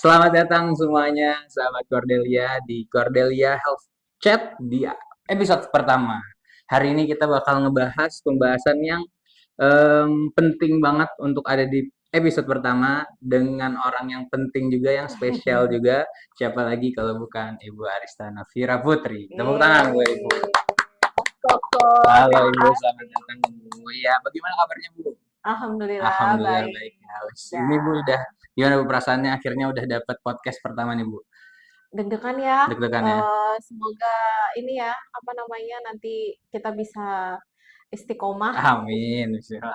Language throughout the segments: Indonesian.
Selamat datang semuanya, sahabat Cordelia di Cordelia Health Chat di episode pertama. Hari ini kita bakal ngebahas pembahasan yang penting banget untuk ada di episode pertama dengan orang yang penting juga, yang spesial juga. Siapa lagi kalau bukan Ibu Arista Nafira Putri. Tepuk tangan buat Ibu. Yeay, Koko, Halo terima Ibu, selamat kasih. datang Ibu. Ya, bagaimana kabarnya Bu? Alhamdulillah Alhamdulillah baik. baik ya. Ini Bu Ya, udah gimana Bu perasaannya akhirnya udah dapat podcast pertama nih Bu? deg-degan ya. Deg-degan ya? Semoga ini ya, apa namanya, nanti kita bisa istiqomah. Amin. Bismillah.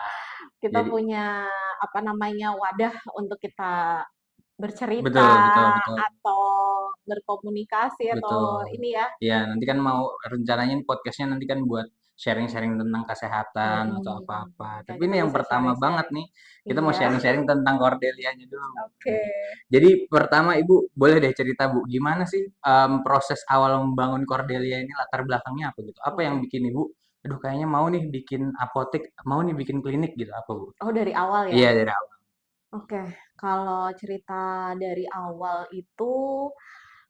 Kita Jadi punya apa namanya wadah untuk kita betul betul bercerita betul atau berkomunikasi atau betul. ini ya. Ya nanti kan mau rencananya podcastnya nanti kan buat sharing-sharing tentang kesehatan atau apa-apa. Ya Tapi kita ini yang bisa pertama banget sharing-sharing. nih, kita mau Iya, sharing-sharing tentang Cordelianya dulu. oke. Jadi pertama Ibu boleh deh cerita Bu, gimana sih proses awal membangun Cordelia ini, latar belakangnya apa gitu? Apa yang bikin Ibu, aduh kayaknya mau nih bikin apotek, mau nih bikin klinik gitu, apa Bu? Oh, dari awal ya. Iya dari awal. Oke, kalau cerita dari awal itu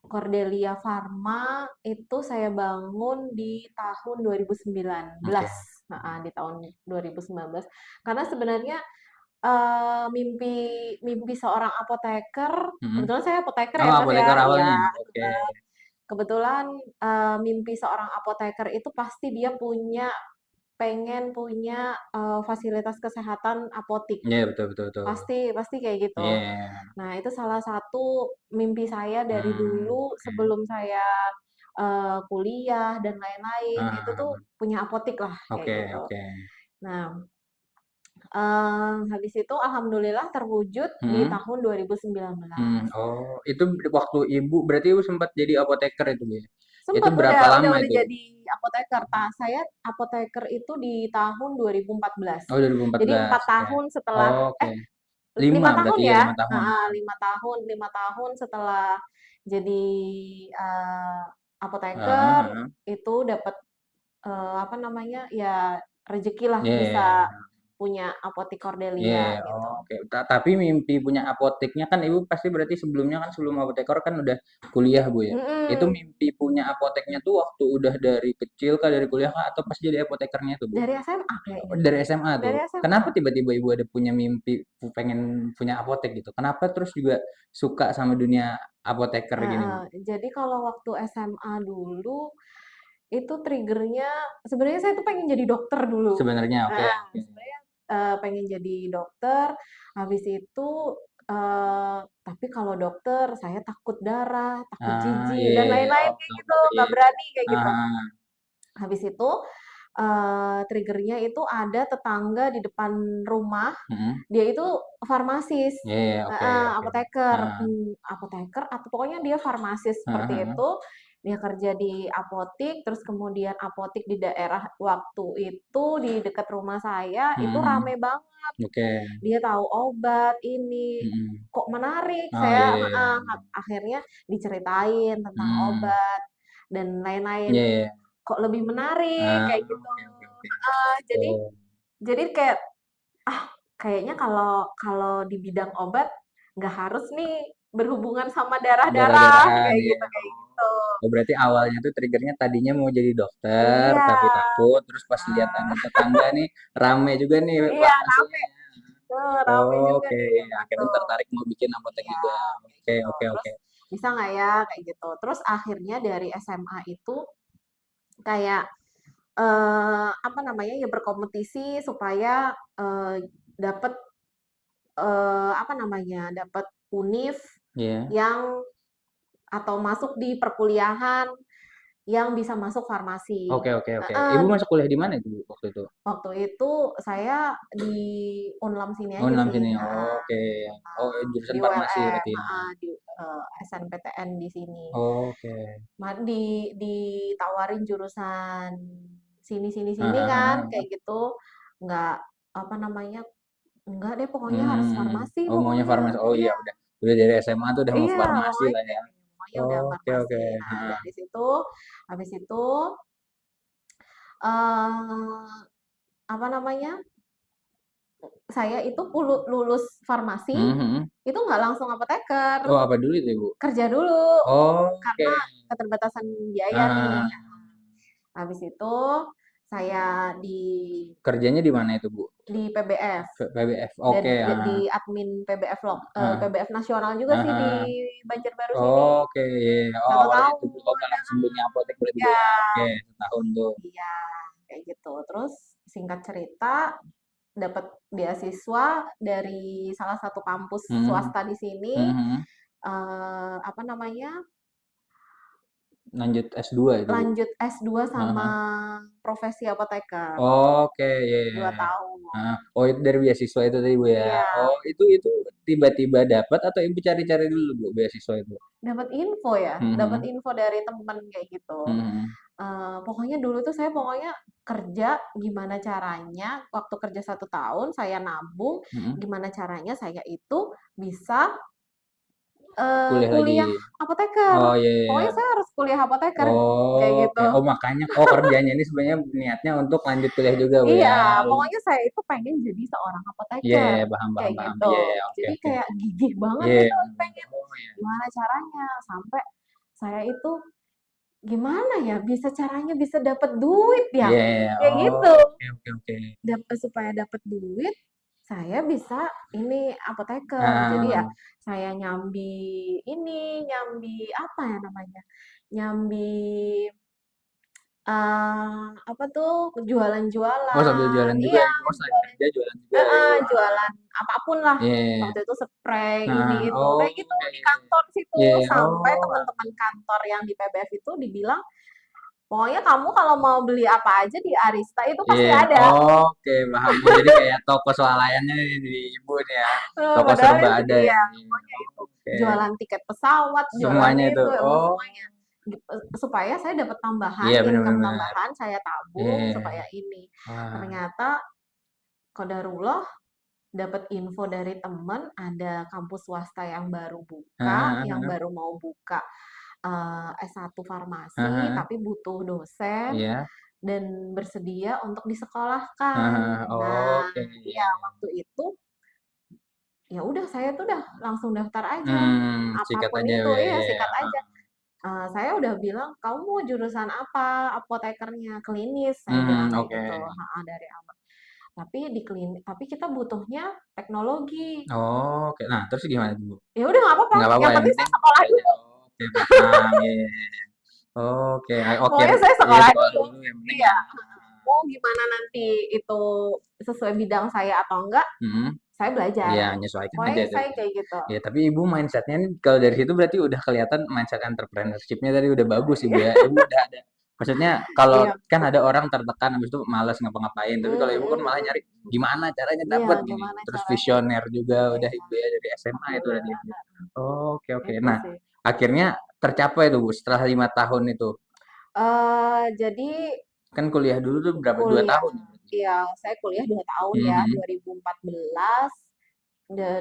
Cordelia Pharma itu saya bangun di tahun 2019. Oke. Di tahun 2019. Karena sebenarnya mimpi mimpi seorang apoteker, Mhm. kebetulan saya apoteker Oh ya Mas ya, apoteker iya. awalnya. Oke. Kebetulan mimpi seorang apoteker itu pasti dia pengen punya fasilitas kesehatan apotik. Iya betul betul betul. Pasti pasti kayak gitu. Iya. Nah, itu salah satu mimpi saya dari dulu Oke. sebelum saya, kuliah dan lain-lain, itu tuh Heeh. punya apotik lah, kayak Oke gitu. oke. Nah, habis itu alhamdulillah terwujud di Mhm. tahun 2019. Oh itu waktu Ibu berarti Ibu sempat jadi apoteker itu Bu ya? Itu Sempet, berapa lama udah itu? jadi apoteker. Saya apoteker itu di tahun 2014. Oh 2014. Jadi 4 Oke. tahun setelah Oh, oke. 5 5 tahun berarti ya ya? 5 tahun. 5 tahun setelah jadi, eee, Heeh apoteker, heeh. itu dapat, apa namanya, ya rezekilah Iya iya bisa iya. punya apotik Iya, Cordelia oh, gitu. oke. Tapi mimpi punya apoteknya kan Ibu pasti berarti sebelumnya kan sebelum apoteker kan udah kuliah Bu ya? Itu Mhm, mimpi punya apoteknya tuh waktu udah dari kecil kah, dari kuliah kah, atau pas jadi apotekernya tuh Bu? dari SMA Oh, kayaknya, dari SMA tuh. dari SMA. Kenapa tiba-tiba Ibu ada punya mimpi pengen punya apotek gitu? Kenapa terus juga suka sama dunia apoteker gini Bu? Jadi kalau waktu SMA dulu, itu trigger-nya sebenarnya saya tuh pengen jadi dokter dulu. Sebenarnya oke oke. Sebenarnya, pengen jadi dokter, habis itu, tapi kalau dokter saya takut darah, takut Ah, iya jijik, dan iya iya. lain-lain Oh, kayak tahu gitu, tahu. Iya nggak iya. berani kayak gitu. Ah, Habis itu, trigger-nya itu ada tetangga di depan rumah, mhm. dia itu farmasis, Iya iya, oke oke. apoteker, Heeh. apoteker atau pokoknya dia farmasis Heeh seperti heeh. itu. Dia kerja di apotik, terus kemudian apotik di daerah waktu itu di dekat rumah saya itu Mhm rame mhm. banget. Oke. Dia tahu obat ini, Mhm. kok menarik. Oh, iya iya iya. Akhirnya diceritain tentang Mhm. obat dan lain-lain. Iya iya. Kok lebih menarik Ah, kayak gitu. oke oke oke. Jadi Oh. kayak, ah, kayaknya kalau kalau di bidang obat nggak harus nih berhubungan sama darah-darah, Darah-darahan kayak ya. gitu kayak gitu. Oh, berarti awalnya tuh triggernya tadinya mau jadi dokter, Iya, tapi takut, terus pas lihat ada tetangga nih, rame juga nih iya farmasinya. rame, rame juga Oke, nih yang gitu. akhirnya tertarik mau bikin apotek Iya, juga. kayak Oke, gitu. oke, Terus oke. bisa nggak ya kayak gitu. Terus akhirnya dari SMA itu kayak apa namanya ya berkompetisi supaya dapat apa namanya dapat univ Iya. yang atau masuk di perkuliahan yang bisa masuk farmasi. Oke, oke, oke. Heeh, Ibu masuk kuliah di mana itu Bu, waktu itu? waktu itu saya di Unlam sini Oh, aja 6 sih, sini. heeh, Oke. Oh, jurusan di farmasi ULM, berarti ya. di SNPTN di sini. Oke. Ditawarin jurusan sini sini sini Heeh, kan, heeh, kayak heeh. gitu, nggak apa namanya, enggak deh pokoknya harus Hmm. farmasi Oh, maunya pokoknya. farmasi. Oh iya, Iya, udah dari SMA tuh udah mau iya farmasi pokoknya lah ya. pokoknya udah Oke, oke. farmasi. Nah Heeh. dari situ, habis itu, eee, apa namanya, saya itu lulus farmasi, Mhm mhm. itu nggak langsung apoteker, Oh, apa dulu itu, Ibu? kerja dulu, Oke. karena keterbatasan biaya nih. Ah, Habis itu saya kerjanya di mana itu, Bu? di PBF, PBF. dan Oke, di admin PBF heeh, PBF nasional juga sih di heeh. Banjarbaru sini. Oke, iya, iya. Oh, Satu awalnya itu tahun. dulu. Oh, nggak langsung dunia apotek berarti, Bu, Ya, ya? Oke, setahun tuh. iya, kayak gitu. Terus singkat cerita dapat beasiswa dari salah satu kampus Mhm, swasta di sini, mhm mhm. apa namanya, Lanjut S2 itu, Bu? lanjut S2 sama Heeh. profesi apoteker, Oke, iya, iya, 2 iya. tahun. Heeh. Oh, itu dari beasiswa itu tadi, Bu, ya? Iya, Oh, itu tiba-tiba dapat atau Ibu cari-cari dulu, Bu, beasiswa itu? dapat info ya, Mhm dapat mhm. info dari temen kayak gitu. Mhm mhm. Pokoknya dulu tuh saya pokoknya kerja gimana caranya, waktu kerja 1 tahun saya nabung, Mhm. gimana caranya saya itu bisa Kuliah lagi. kuliah apoteker. Oh, iya, iya, iya. Pokoknya saya harus kuliah apoteker, kayak Oke. gitu. Oh, makanya kerjanya ini sebenarnya niatnya untuk lanjut kuliah juga, Bu, Iya, ya? pokoknya saya itu pengen jadi seorang Iya, apoteker, iya, paham, kayak paham, paham. gitu. Iya, iya, oke, Jadi oke. kayak gigih banget Iya, gitu bener, bener. pengen Oh, iya. gimana caranya sampai saya itu gimana ya bisa caranya bisa dapat duit ya, Iya, iya. kayak Oh, gitu. oke, oke, oke. Supaya dapat duit, saya bisa ini apoteker. Jadi ya Ah, saya nyambi apa ya namanya, nyambi, apa tuh, oh, sambil jualan-jualan. jualan juga Iya, ya? Oh, selain jualan, kerja jualan juga ya, Ibu? jualan apapun lah. Iya, iya, iya. Waktu itu spray, ini Heeh. itu, Oh, kayak gitu iya, di iya, kantor situ. iya. Iya, iya. Sampai Oh, teman-teman kantor yang di PBF itu dibilang, "Pokoknya kamu kalau mau beli apa aja di Arista itu pasti iya. ada." Oke, paham. Oh, jadi kayak toko swalayannya di Ibu nih ya? Toko Padahal serba itu ada ya? iya, Iya. pokoknya itu. Oke. Jualan tiket pesawat, jualan Semuanya itu? itu, emang Oh, semuanya. Supaya saya dapat tambahan, iya, bener, bener, income bener. tambahan, saya Iya, tabung iya, supaya iya. ini. Wah. Ternyata qadarullah dapat info dari temen ada kampus swasta yang baru buka, Heeh, yang heeh, baru mau buka S1 heeh, farmasi, heeh. tapi butuh dosen Iya. dan bersedia untuk Heeh, disekolahkan. heeh. Nah, Oke, iya, iya iya. waktu itu ya udah saya tuh udah langsung daftar aja, Sikat apapun aja, itu, Bu, ya, iya iya, iya, sikat aja. heeh. Saya udah bilang, "Kamu mau jurusan apa? Apotekernya?" "Klinis," saya bilang kayak Oke. gitu, heeh, dari awal. Tapi kita butuhnya teknologi. Oke. Nah, terus gimana tuh, Bu? Ya udah nggak apa-apa, Nggak apa-apa, yang yang penting penting saya sekolah kuliah aja. dulu. Oke, paham. Iya, iya, iya. Oke, oke. Pokoknya saya Iya, sekolah sekolah dulu. dulu yang penting Iya, ya. mau gimana nanti itu sesuai bidang saya atau enggak, Mhm. saya belajar. Iya, menyesuaikan aja Pokoknya itu. saya kayak gitu. Ya, tapi Ibu mindsetnya nih kalau dari situ berarti udah kelihatan mindset entrepreneurship-nya tadi udah bagus Ibu ya. Ibu udah ada maksudnya kalau Iya, kan ada orang tertekan habis itu malas ngapa-ngapain, tapi kalau Ibu kan malah nyari mhm. gimana caranya Iya, dapat gini. gimana Terus caranya visioner gitu. juga udah Iya, Ibu ya dari SMA itu berarti alhamdulillah, Ibu. Oke, oke. itu Nah, sih. akhirnya tercapai tuh Bu setelah 5 tahun itu. Jadi Kan kuliah dulu tuh berapa? 2 kuliah, tahun ya berarti? iya saya kuliah 2 tahun ya, Mhm, 2014,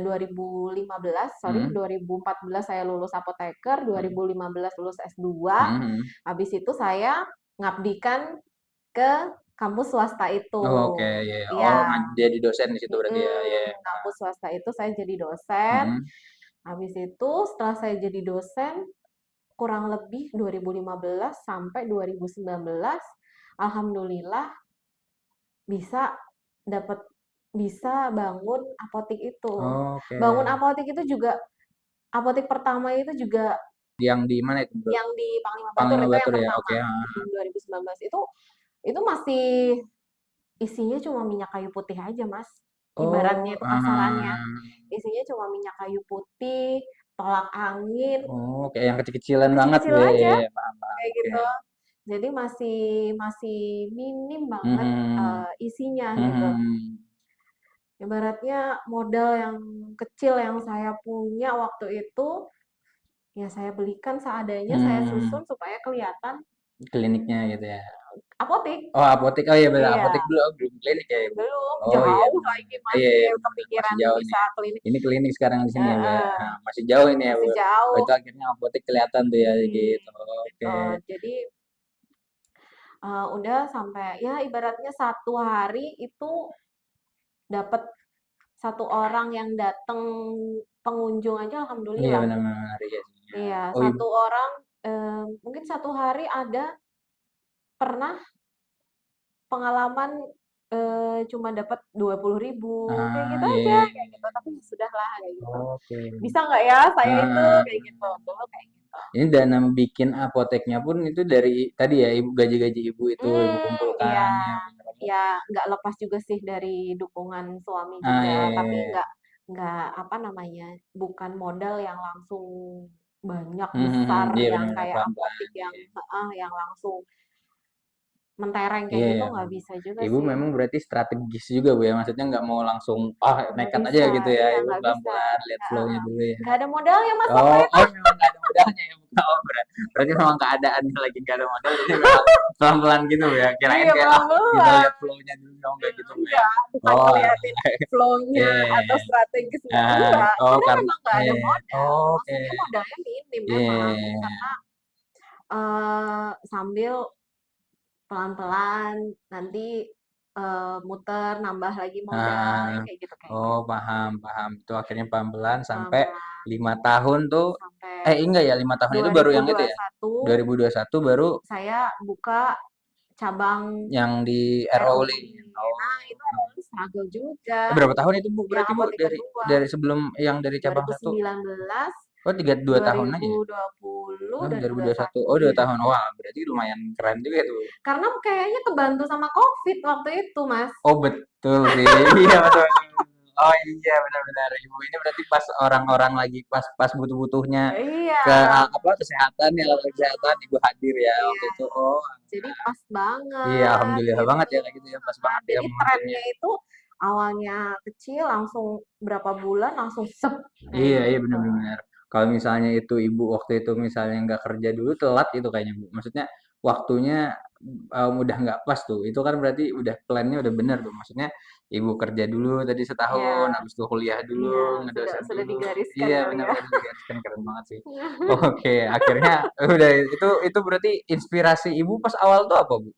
2015, sorry, mhm, 2014 saya lulus apoteker, mhm, 2015 lulus S2, mhm, mhm. habis itu saya ngabdikan ke kampus swasta itu. Oke, iya, iya. Oh, Iya, jadi dosen di situ berarti ya. Iya, iya, kampus paham. swasta itu saya jadi dosen, Mhm. habis itu setelah saya jadi dosen, kurang lebih 2015 sampai 2019, alhamdulillah bisa dapat bisa bangun apotek itu. Oke. Bangun apotek itu juga apotek pertama itu juga Yang di mana itu, Bro? yang di Panglima Batur Panglima itu yang Batur ya? pertama, Oke, heeh. 2019 itu masih isinya cuma minyak kayu putih aja, Mas. Ibaratnya Oh, itu kasarannya. heeh. Isinya cuma minyak kayu putih, tolak angin, Oh, kayak yang kecil-kecilan banget kecil-kecil tuh ya, iya, aja iya, paham, paham. kayak Oke. gitu. Jadi masih masih minim banget, Mhm, isinya gitu. mhm. Ibaratnya modal yang kecil yang saya punya waktu itu, ya saya belikan seadanya, saya Hmm, susun supaya kelihatan kliniknya gitu ya. apotek. Oh, apotek. Oh iya benar, Iya, apotek dulu. Oh, belum klinik ya, Ibu. belum, Oh iya jauh benar, lagi benar. Iya, masih iya benar, benar. Masih kepikiran jauh ini bisa ya. klinik. Ini klinik sekarang di sini ya, Bu, ya. Heeh, Nah, masih jauh ini ya, Bu. masih Oh, jauh. itu akhirnya apotek kelihatan tuh ya gitu. Oke. Gitu. Jadi udah sampai ya ibaratnya 1 hari itu dapat satu orang yang datang pengunjung aja Iya alhamdulillah tuh. benar-benar iya sih. Ya. Iya, Oh ibu, satu orang mungkin satu hari ada pernah pengalaman cuma dapat 20.000 kayak gitu iya, aja, iya, kayak gitu. iya. Tapi ya sudahlah kayak gitu. Oke. Bisa nggak ya saya itu Heeh. kayak gitu dulu kayak gitu. Ini dana bikin apoteknya pun itu dari tadi ya ibu gaji-gaji ibu itu ibu Iya, kumpulkan ya benar. ya nggak lepas juga sih dari dukungan suami Ah juga, iya, iya, tapi iya. nggak apa namanya, bukan modal yang langsung banyak Hmm, hmm, besar hmm. Iya yang benar-benar kayak pelan-pelan. apotik yang Iya. heeh, yang langsung mentereng kayak Iya, gitu iya. nggak bisa juga Ibu sih. memang berarti strategis juga Bu ya, maksudnya nggak mau langsung ah Nggak nekat aja bisa, gitu ya, iya Ibu nggak bisa. pelan-pelan lihat Heeh, flow-nya dulu ya. nggak ada modalnya Mas waktu Oh, itu. oh memang nggak ada modalnya ya, Bu. Oh, berarti memang keadaannya lagi nggak ada modal, jadi memang pelan-pelan gitu Bu ya. Kirain Iya kayak ah kita pelan-pelan. lihat flow-nya dulu dong kayak gitu Bu ya. Enggak, bukan Oh, ngeliatin flow-nya iya, iya, atau iya. strategisnya, enggak. Oh Karena karena memang nggak ada modal. oke. Maksudnya modalnya minim Iya, memang, iya, iya. karena sambil pelan-pelan nanti muter nambah lagi modal Ah, yang kayak gitu kayak oh gitu. paham paham. Itu akhirnya pelan-pelan sampai Pelan-pelan 5 tahun tuh sampai enggak ya 5 tahun itu baru yang itu ya? 2021 2021 baru saya buka cabang yang di RO ROI. Lin. Oh. Nah, itu ROI struggle juga. Berapa tahun itu Bu? Yang Berarti Bu apotek dari kedua sebelum yang dari cabang satu? 2019, Oh 2 tahun aja ya? 2020, Oh 2021. 2021. Oh 2 tahun. Iya. Wah berarti lumayan keren juga tuh. Karena kayaknya kebantu sama COVID waktu itu, Mas. Oh betul sih. Iya betul, betul, betul. Oh iya benar-benar. Ibu ini berarti pas orang-orang lagi pas pas butuh-butuhnya Iya. ke apa kesehatan ya alat kesehatan ibu hadir ya waktu Iya. itu. Oh Jadi pas iya banget alhamdulillah gitu. banget ya kayak gitu ya pas banget ya Jadi momentumnya. trennya itu awalnya kecil langsung berapa bulan langsung sep kayak Iya iya gitu. benar-benar. Kalau misalnya itu ibu waktu itu misalnya nggak kerja dulu telat itu kayaknya bu. Maksudnya waktunya udah nggak pas tuh. Itu kan berarti udah plannya udah benar tuh. Maksudnya ibu kerja dulu tadi setahun, Iya, habis itu kuliah iya, dulu, sudah ngedosen sudah dulu. digariskan Iya kali ya. benar-benar digariskan keren banget sih. Oke, akhirnya udah itu berarti inspirasi ibu pas awal tuh apa bu?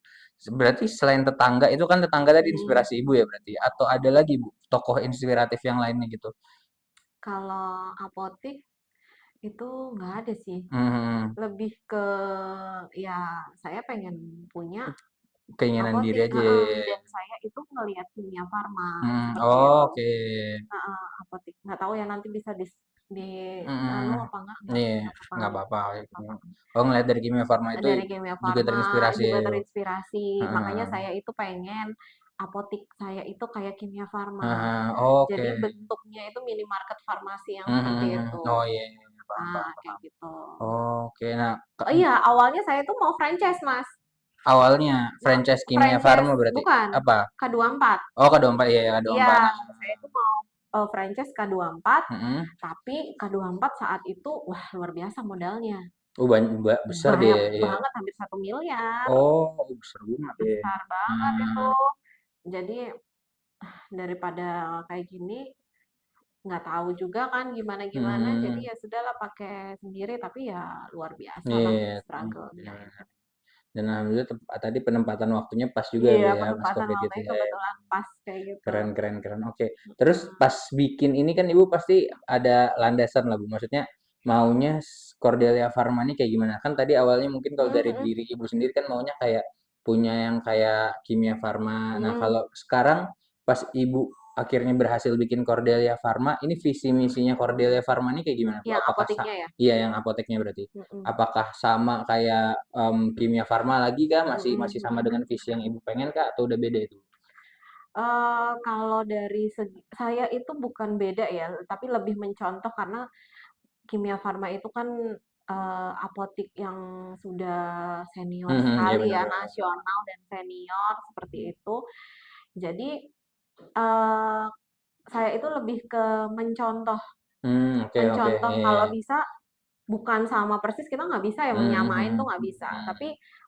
Berarti selain tetangga itu kan tetangga tadi Mm. inspirasi ibu ya berarti atau ada lagi bu tokoh inspiratif yang lainnya gitu? Kalau apotik itu nggak ada sih. Mhm. Lebih ke ya saya pengen punya Keinginan diri apotik, aja heeh, ya. dan saya itu ngelihat Kimia Farma Mhm, seperti itu. oke. Heeh, apotik. Nggak tahu ya nanti bisa di anu Mhm. apa enggak Iya, nggak apa-apa nggak kali ya. apa-apa Nggak gitu. apa-apa. Oh, ngeliat dari Kimia Farma itu Dari Kimia juga Farma terinspirasi ya juga itu? terinspirasi. Makanya Heeh. saya itu pengen apotik saya itu kayak Kimia Farma. Heeh, oke. Jadi bentuknya itu minimarket farmasi yang Mhm, seperti mhm. itu. Oh iya, iya, iya, paham, Nah, paham, kayak paham. gitu. Oke, nah Oh iya, awalnya saya tuh mau franchise, Mas. awalnya Mau franchise Kimia franchise Farma berarti bukan, apa? K24. Oh, K24 iya, iya, Iya, K24. Nah, saya tuh mau franchise K24, mhm. tapi K24 saat itu wah luar biasa modalnya. Oh, besar dia Banyak ya, iya. banget hampir 1 miliar. Oh, besar banget ya. Besar banget itu. Hmm, Jadi daripada kayak gini nggak tahu juga kan gimana-gimana, jadi mhm. ya sudahlah pakai sendiri tapi ya luar biasa Iya, lah iya, struggle-nya itu. benar-benar. Dan alhamdulillah tadi penempatan waktunya pas juga Iya, Bu ya, pas penempatan Covid gitu waktunya ya. kebetulan pas kayak gitu. Keren keren keren. Oke. Terus Mhm. pas bikin ini kan Ibu pasti ada landasan lah Bu. Maksudnya maunya Cordelia Farma ini kayak gimana? Kan tadi awalnya mungkin kalau Mhm dari mhm. diri Ibu sendiri kan maunya kayak punya yang kayak Kimia Farma. Nah, Mhm. kalau sekarang pas Ibu akhirnya berhasil bikin Cordelia Farma, ini visi misinya Cordelia Farma ini kayak gimana Bu? Yang apoteknya ya? Iya yang apoteknya berarti. Mhm. Apakah sama kayak Kimia Farma lagi kah? Masih Mhm masih sama mhm. dengan visi yang Ibu pengen kah atau udah beda itu? Kalau dari segi saya itu bukan beda ya, tapi lebih mencontoh karena Kimia Farma itu kan, apotik yang sudah senior Mhm, iya sekali benar ya, benar. nasional dan senior seperti itu. Jadi, eee, saya itu lebih ke mencontoh Oke oke, mencontoh iya iya. kalau bisa bukan sama persis kita nggak bisa ya, Mmm, menyamain tuh mhm nggak bisa, mhm. tapi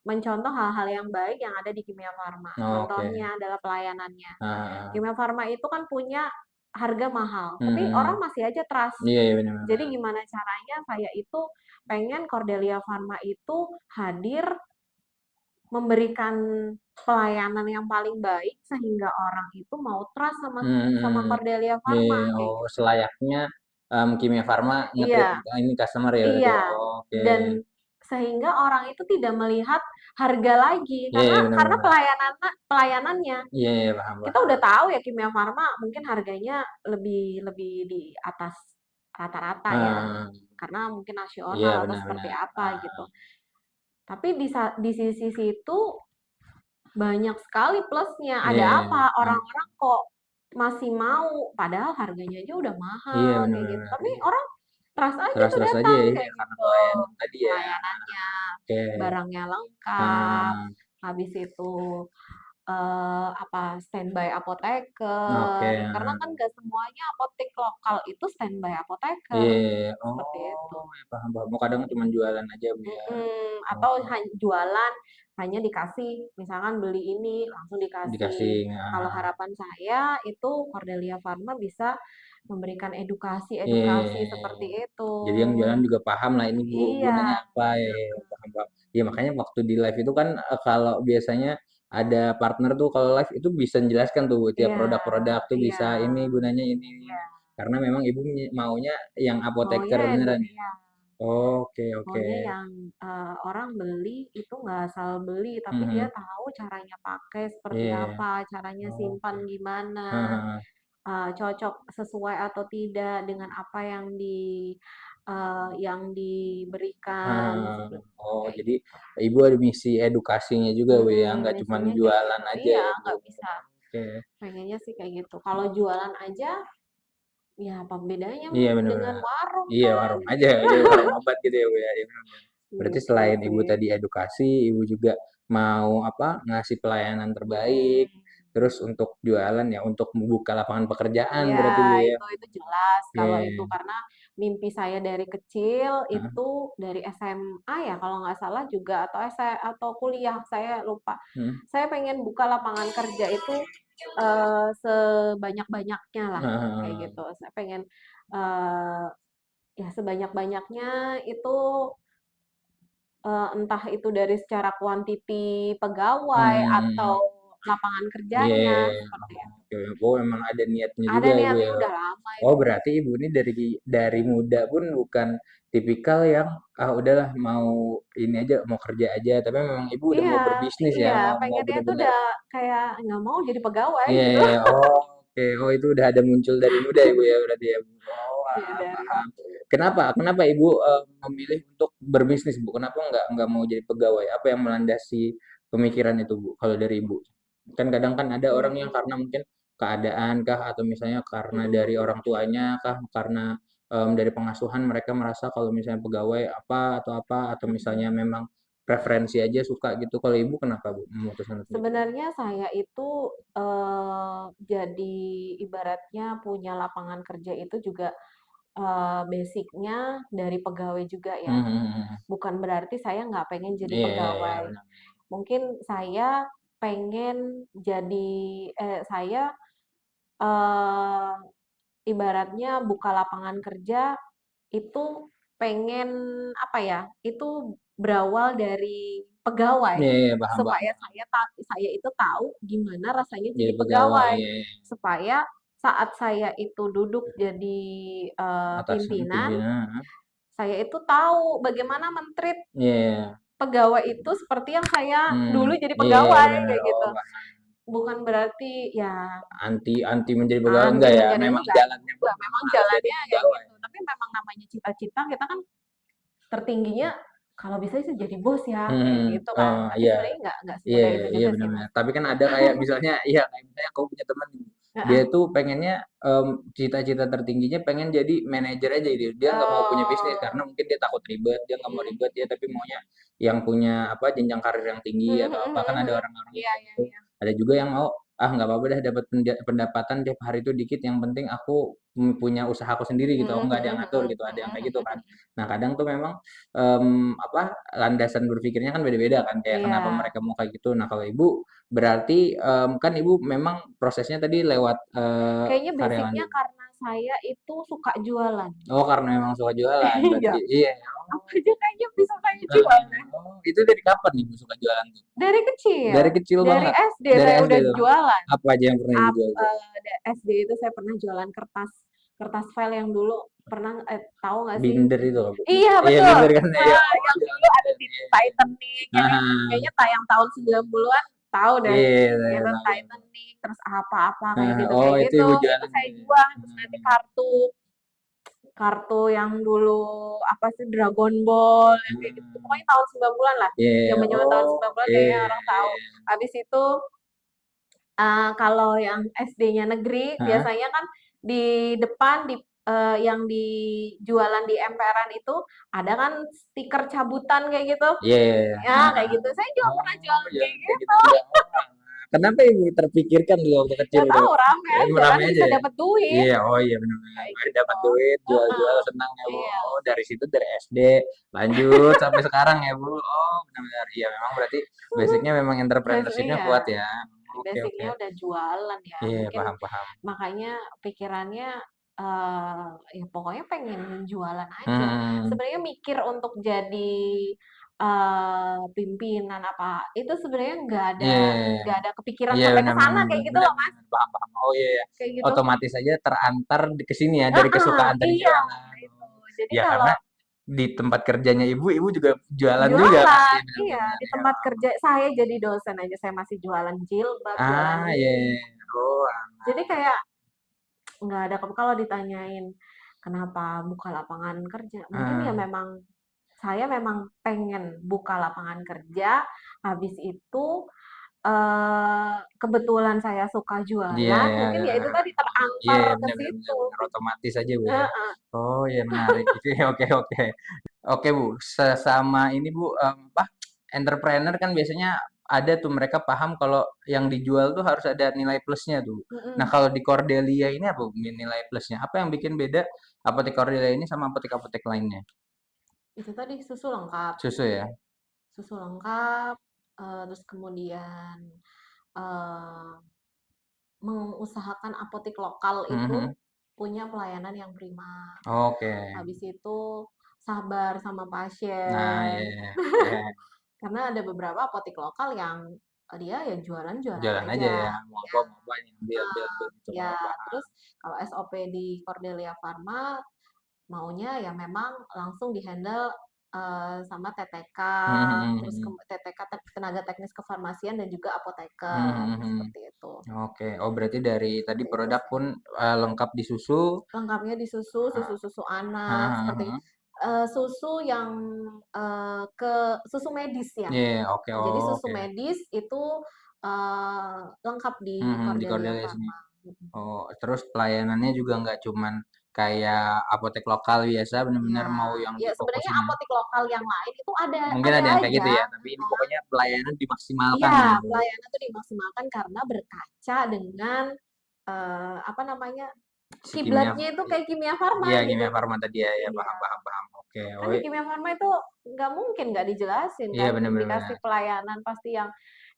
mencontoh hal-hal yang baik yang ada di Kimia Farma. Oke. Contohnya adalah pelayanannya. Heeh heeh. Kimia Farma itu kan punya harga mahal, tapi orang Mhm. masih aja trust. Iya iya, benar Jadi benar. gimana caranya saya itu pengen Cordelia Farma itu hadir memberikan pelayanan yang paling baik sehingga orang itu mau trust sama sama Mhm, Cordelia iya, Pharma kayak oh gitu. selayaknya, Kimia Farma nge-treat Iya, ini customer ya berarti? iya. Oke. Dan sehingga orang itu tidak melihat harga lagi Iya iya, bener karena bener. pelayanannya. Iya iya, paham Kita paham. udah tahu ya Kimia Farma mungkin harganya lebih lebih di atas rata-rata ya. Heeh, Karena mungkin iya nasional atau benar seperti benar, apa heeh. gitu. Tapi di sisi situ banyak sekali plusnya. Ada Iya, apa? heeh. Orang-orang kok masih mau, padahal harganya aja udah Iya mahal bener kayak bener gitu. bener, Tapi iya. orang trust aja tuh Trust-trust aja datang ya, iya kayak karena gitu. pelayanan tadi ya. Pelayanannya, Oke, barangnya lengkap, heeh, habis itu apa standby oke, apoteker. Karena kan heeh. gak semuanya apotek lokal itu standby apoteker. Iya iya, iya. Seperti itu. Oh, ya paham paham. Oh kadang cuman jualan aja Bu ya? Atau Oh, jualan hanya dikasih, misalkan beli ini langsung dikasih, dikasih. Kalau heeh. harapan saya itu Cordelia Pharma bisa memberikan edukasi-edukasi Iya. seperti itu. Jadi yang jualan juga paham lah ini Bu, Iya, gunanya apa, ya bener. ya, paham paham. Ya makanya waktu di live itu kan, kalau biasanya ada partner tuh kalau live itu bisa menjelaskan tuh Bu, tiap Iya, produk-produk tuh iya, bisa ini gunanya ini. iya. Karena memang Ibu maunya yang Maunya apoteker beneran ya? iya, Oke oke. maunya yang orang beli itu nggak asal beli, tapi dia Mhm. tahu caranya pakai seperti Iya iya. apa, caranya simpan Oke. gimana. Heeh heeh. Cocok sesuai atau tidak dengan apa yang diberikan Heeh. Oh, kayak jadi gitu. Ibu ada misi edukasinya juga Bu ya, nggak cuman Misinya kayak jualan gitu. aja Iya, ya Bu? nggak bisa. Oke. Pengennya sih kayak gitu. Kalau jualan aja, ya apa bedanya Iya bener dengan bener. warung Iya kan? warung aja, iya warung obat gitu ya Bu ya, iya bener bener. Berarti Gitu selain Ibu sih. tadi edukasi, Ibu juga mau apa, ngasih pelayanan terbaik, Mm-mm. terus untuk jualan ya, untuk membuka lapangan pekerjaan Iya, berarti Bu ya? itu jelas kalau itu Iya. karena mimpi saya dari kecil Heeh. itu dari SMA ya kalau nggak salah juga atau kuliah saya lupa. Mhm. Saya pengen buka lapangan kerja itu sebanyak-banyaknya lah Heeh kayak heeh. gitu. Saya pengen eh, ya sebanyak-banyaknya itu entah itu dari secara kuantiti pegawai atau Mmm. lapangan Iya iya kerjanya iya. seperti itu. Oke. Oh, memang ada niatnya Ada juga ya, Bu, niatnya ya? udah lama Oh, itu. berarti Ibu ini dari muda pun bukan tipikal yang, "Ah, udahlah mau ini aja, mau kerja aja," tapi memang Ibu udah Iya, mau berbisnis ya, iya, mau pengennya itu bener-bener udah kayak nggak mau jadi pegawai iya gitu. iya iya. Oh, oke. Oh, itu udah ada muncul dari muda ya, Bu, ya, berarti ya, Bu? Oh, Iya dari paham. waktu Kenapa kenapa Ibu, memilih untuk berbisnis, Bu? Kenapa nggak mau jadi pegawai? Apa yang melandasi pemikiran itu, Bu, kalau dari Ibu? Kan kadang kan ada orang yang mhm, karena mungkin keadaan kah, atau misalnya karena mhm dari mhm, orang tuanya kah, karena, dari pengasuhan mereka merasa kalau misalnya pegawai apa, atau mhm. misalnya memang preferensi aja suka gitu. Kalau Ibu kenapa, Bu, memutuskan untuk itu? Sebenarnya saya itu, jadi ibaratnya punya lapangan kerja itu juga, basic-nya dari pegawai juga ya. Mhm mhm mhm. Bukan berarti saya nggak pengen jadi Iya iya iya, pegawai. benar. Mungkin saya pengen jadi saya, eee, ibaratnya buka lapangan kerja itu pengen, apa ya, itu berawal dari pegawai, Iya iya, paham paham supaya paham. saya itu tahu gimana rasanya Jadi jadi pegawai, pegawai. iya iya. Supaya saat saya itu duduk jadi, Atasan, pimpinan, pimpinan, heeh. saya itu tahu bagaimana men-treat Iya iya. pegawai itu seperti yang saya Mmm, dulu jadi iya iya, pegawai, bener bener. kayak Oh, gitu. paham. Bukan berarti ya Anti anti menjadi pegawai anti enggak ya? menjadi Memang enggak jalannya pun juga, memang memang harus jadi jalannya kayak pegawai. gitu. Tapi memang namanya cita-cita kita kan tertingginya kalau bisa sih jadi bos ya, kayak Mhm, gitu kan. oh, Tapi iya. sebenarnya nggak Iya semudah itu iya, juga bener sih, bener. Mas. Tapi kan ada kayak misalnya iya, kayak misalnya aku punya temen nih, dia Heeh. tuh pengennya, cita-cita tertingginya pengen jadi manajer aja gitu. Dia nggak mau punya bisnis karena Oh. mungkin dia takut ribet, dia nggak mau Mhm ribet, dia mhm tapi mhm. maunya yang punya apa, jenjang karir yang tinggi Mhm atau mhm apa, kan mhm ada mhm. orang-orang yang Iya kayak iya gitu. iya. Ada juga yang mau, "Ah, nggak apa-apa dah dapat pendapatan tiap hari itu dikit, yang penting aku, punya usahaku sendiri," gitu, Mhm aku nggak ada mhm yang ngatur mhm. gitu, ada yang Mhm kayak gitu mhm kan. mhm. Nah, kadang tuh memang, apa, landasan berpikirnya kan beda-beda kan, kayak kenapa Iya. mereka mau kayak gitu. Nah, kalau Ibu berarti, kan Ibu memang prosesnya tadi lewat, Kayaknya karyawan basic-nya dulu. karena saya itu suka jualan. Oh, karena memang suka jualan berarti Iya. iya, apa aja kayaknya bisa saya Heeh. jual deh. Oh, itu dari kapan nih Bu suka jualan tuh? Dari kecil, Dari kecil dari banget? SD Dari saya SD udah tuh? jualan. Apa aja yang pernah Ibu jual tuh? SD itu saya pernah jualan kertas kertas file yang dulu pernah tahu nggak sih? Binder itu loh Bu? Iya Iya betul. binder kan? Iya, Nah, oh yang dulu jualan ada itu. di Iya, iya. Titanic yang Heeh. kayaknya tayang tahun 90-an tahu deh. Iya, saya Gitu tahu. Titanic terus apa-apa kayak Heeh. gitu Oh, kayak itu gitu. Ibu Itu jualan saya itu ya? jual terus nanti Hmm. kartu kartu yang dulu apa sih Dragon Ball yang kayak gitu. Hmm. Pokoknya tahun 90-an lah. Iya, Zaman-zaman tahun oh, 90-an kayaknya iya. orang tahu. Habis itu kalau yang SD-nya negeri Heeh. biasanya kan di depan yang di jualan di emperan itu ada kan stiker cabutan kayak gitu. Iya, iya, iya. Ya kayak Heeh. gitu. Saya juga pernah Oh, jualan kayak jualan kayak gitu gitu. juga. Oh, alah. Kenapa Ibu terpikirkan dulu waktu kecil Gak tuh? tahu rame aja kan Rame aja bisa ya? dapat duit Iya, oh iya benar-benar. kayak Dapat gitu. duit, jual-jual Heeh. senang ya Bu. Iya. Oh, dari situ dari SD lanjut sampai sekarang ya Bu. Oh, benar-benar. Iya, memang berarti basicnya memang entrepreneurship-nya Iya, kuat ya. Oke, oke. basicnya udah jualan ya. Iya, Mungkin paham, paham. makanya pikirannya ya pokoknya pengen jualan aja. Hmm, Sebenarnya mikir untuk jadi pimpinan apa itu sebenarnya iya, nggak ada kepikiran iya sampai ke benar-benar, sana kayak gitu loh Mas. benar-benar paham, paham. Oh iya, iya. Kayak gitu. Otomatis aja terantar ke sini ya dari kesukaan tadi Iya jualan. itu. Oh. Jadi Ya kalau karena di tempat kerjanya ibu, ibu juga jualan juga kan? jualan, Iya iya benar-benar di ya. tempat kerja saya jadi dosen aja saya masih jualan jilbab, jualan Ah, iya, ini. iya, iya. Oh, Jadi alah. kayak nggak ada kalau ditanyain kenapa buka lapangan kerja, mungkin ya Hmm, memang saya memang pengen buka lapangan kerja, habis itu kebetulan saya suka iya, jualan, iya, mungkin iya. ya itu tadi Iya, terantar iya, ke benar, benar, benar, situ benar. gitu. Otomatis aja bu ya. Heeh, Oh iya menarik. Oke, oke. Oke Bu, sesama ini Bu, apa, entrepreneur kan biasanya ada tuh mereka paham kalau yang dijual tuh harus ada nilai plusnya tuh. Nah mhm. kalau di Cordelia ini apa Bu nilai plusnya? Apa yang bikin beda apotek Cordelia ini sama apotek-apotek lainnya? Itu tadi susu lengkap Susu ya? susu lengkap, terus kemudian, eee, mengusahakan apotek lokal itu Mhm. punya pelayanan yang prima. Oke. Habis itu sabar sama Nah, pasien. iya, iya. Iya. Karena ada beberapa apotek lokal yang dia ya jualan-jualan Jalan aja aja, ya, mau apa ya. mau apa ambil, ambil, ambil gitu. Ya, Oh, paham. terus kalau SOP di Cordelia Pharma maunya ya memang langsung di-handle sama TTK, Mhm, mhm, terus mhm. TTK tenaga teknis kefarmasian dan juga Mhm, apoteker, mhm, mhm. seperti itu. Oke. Oh, berarti dari tadi Seperti itu produk sih. pun lengkap di susu. Lengkapnya di susu, Heeh, susu-susu anak, heeh, seperti heeh. susu yang ke susu medis ya. Iya, oke. Jadi Oh, susu oke. medis itu lengkap di Mhm, di Cordelia Cordelia sini. Pharma. Mhm. Oh, terus pelayanannya juga nggak cuman kayak apotek lokal biasa, bener-bener Ya, mau yang ya sebenarnya difokusin ya. apotek lokal yang lain itu Mungkin ada ada yang kayak gitu aja. ya, tapi ini pokoknya pelayanan dimaksimalkan Iya, ya, Bu. pelayanan itu dimaksimalkan karena berkaca dengan apa namanya, Si kimia, kiblatnya itu kayak Kimia Farma iya gitu. kimia farma tadi ya, ya Iya, paham, paham, paham. Oke, kan oh di Kimia Farma itu nggak mungkin nggak dijelasin iya kan, bener, bener, dikasih bener. pelayanan pasti yang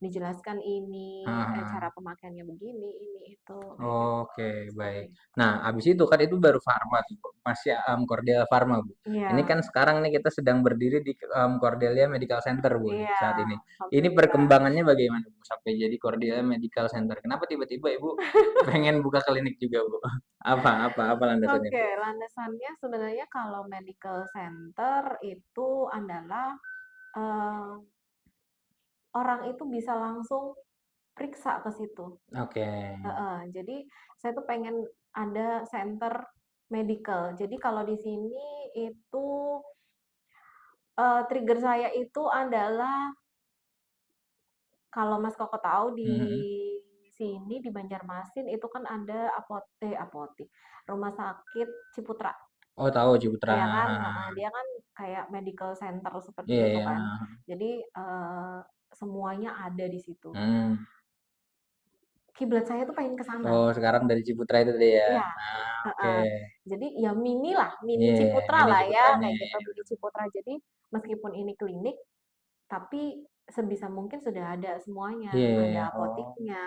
dijelaskan ini, Heeh, heeh. cara pemakaiannya begini, ini itu, kayak gitu, Oke, baik. seperti itu. Nah, habis itu kan itu baru Farma tuh, Bu. Masih Cordelia Farma, Bu. Ini Iya kan sekarang nih kita sedang berdiri di Cordelia Medical Center, Bu, nih, iya, saat ini. Ini alhamdulillah. perkembangannya bagaimana, Bu, sampai jadi Cordelia Medical Center? Kenapa tiba-tiba Ibu pengen buka klinik juga, Bu? Apa landasannya, Oke, Bu? landasannya sebenarnya kalau medical center itu adalah, eee, orang itu bisa langsung periksa ke situ. Oke. Heeh, jadi saya tuh pengen ada center medical. Jadi kalau di sini itu, trigger saya itu adalah kalau Mas Koko tahu di Mhm. sini di Banjarmasin itu kan ada apotek, rumah sakit Ciputra, Oh, tahu Ciputra. ya kan? Heeh, dia kan kayak medical center seperti Iya, itu iya. kan. Jadi, semuanya ada di situ. Hmm. Kiblat saya tuh pengen ke sana. Oh, sekarang dari Ciputra itu tadi ya. Iya, Nah, oke. heeh. Jadi ya mini lah, mini Iya, Ciputra mini lah ya, Ciputranya. kayak Iya, gitu, iya, mini bener. Ciputra. Jadi meskipun ini klinik, tapi sebisa mungkin sudah ada semuanya. Iya, Ada iya. Oh. apoteknya,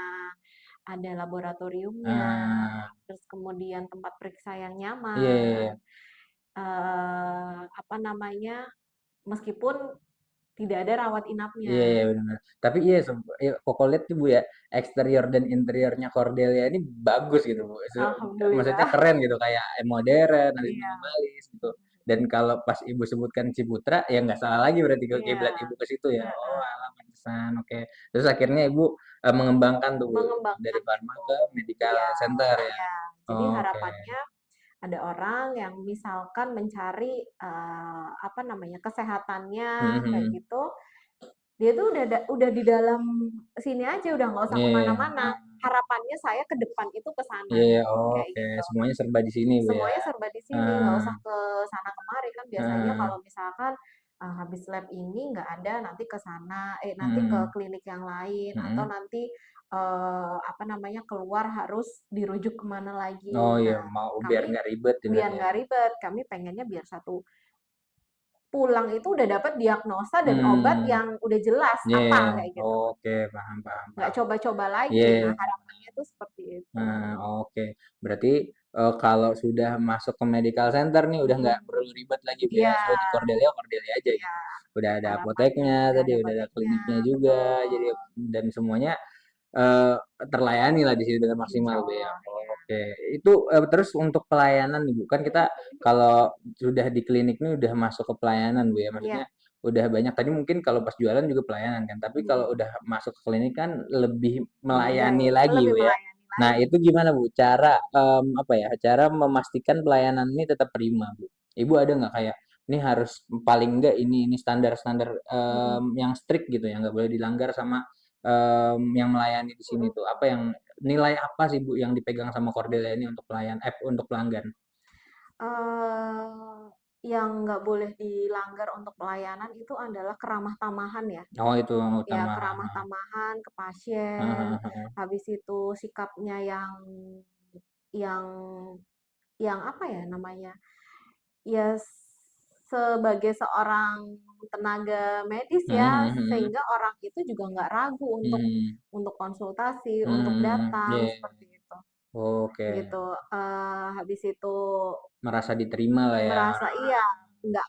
ada laboratoriumnya, Ah, terus kemudian tempat periksa yang iya, iya, iya. nyaman. apa namanya, meskipun tidak ada rawat Iya, inapnya. iya, benar. Tapi iya, ya, Koko lihat nih Bu ya, eksterior dan interiornya Cordelia ini bagus gitu Bu. Maksudnya Alhamdulillah. keren gitu, kayak modern, ada Iya, minimalis gitu. Dan kalau pas Ibu sebutkan Ciputra, ya nggak salah lagi berarti ke iya, kiblat Ibu ke situ ya. Oh, heeh, alah pantesan, oke. Terus akhirnya Ibu mengembangkan tuh Bu, dari mengembangkan Farma itu. ke medical Iya, center ya. iya. Jadi Oke. harapannya ada orang yang misalkan mencari, apa namanya, Mhm, kesehatannya kayak mhm. gitu, dia tuh udah di dalam sini aja, udah nggak usah Iya, iya. kemana-mana. Harapannya saya ke depan itu ke Iya, sana, iya. kayak Oke, gitu. semuanya serba di sini Bu ya. Semuanya serba di sini, nggak Heeh, usah ke sana kemari. Kan biasanya heeh, kalau misalkan, habis lab ini nggak ada, nanti ke sana, nanti ke mhm, klinik yang lain, atau mhm. nanti, apa namanya, keluar harus dirujuk kemana Oh lagi. iya, Nah, mau biar kami nggak ribet biar sebenarnya. nggak ribet, kami pengennya biar satu pulang itu udah dapat diagnosa dan obat Hmm, yang udah jelas iya, apa, iya. kayak gitu. Oke, paham, paham, Nggak paham. coba-coba Iya, lagi. iya. Nah, harapannya tuh seperti itu. Nah, oke. Berarti kalau sudah masuk ke medical center nih udah nggak Mhm. perlu ribet lagi Bu ya. Iya, So di Cordelia, Cordelia aja iya. gitu. Udah ada Harapannya apoteknya udah tadi, ada udah ada batiknya, kliniknya juga, jadi betul. dan semuanya Eee, terlayani lah di situ dengan maksimal Bu ya. Insyaallah, Oh, ya. oke. Itu, terus untuk pelayanan nih Bu, kan kita kalau sudah di klinik nih udah masuk ke pelayanan Bu ya, Iya, maksudnya udah banyak tadi mungkin kalau pas jualan juga pelayanan kan, tapi kalau mhm. udah masuk ke klinik kan lebih Beda melayani ya, lagi lebih Bu ya. melayani Nah lagi. itu gimana Bu cara, apa ya, cara memastikan pelayanan ini tetap prima Bu? Ibu ada nggak kayak, ini harus paling enggak ini standar-standar, Mhm, yang strict gitu ya, nggak boleh dilanggar sama yang melayani di sini mhm. tuh, apa yang nilai apa sih Bu yang dipegang sama Cordelia ini untuk untuk pelanggan? Eee, yang nggak boleh dilanggar untuk pelayanan itu adalah keramah tamahan ya. Oh itu yang Ya, utama, keramah tamahan ke heeh, pasien, heeh, heeh. habis itu sikapnya yang apa ya namanya, ya sebagai seorang tenaga medis Mhm, ya, mhm, mhm. sehingga orang itu juga nggak ragu Mhm, untuk konsultasi, mhm, untuk mhm, mhm. Iya, datang, iya, seperti iya. itu, Oke, gitu. Habis itu merasa diterima lah ya merasa orang-orang. iya, nggak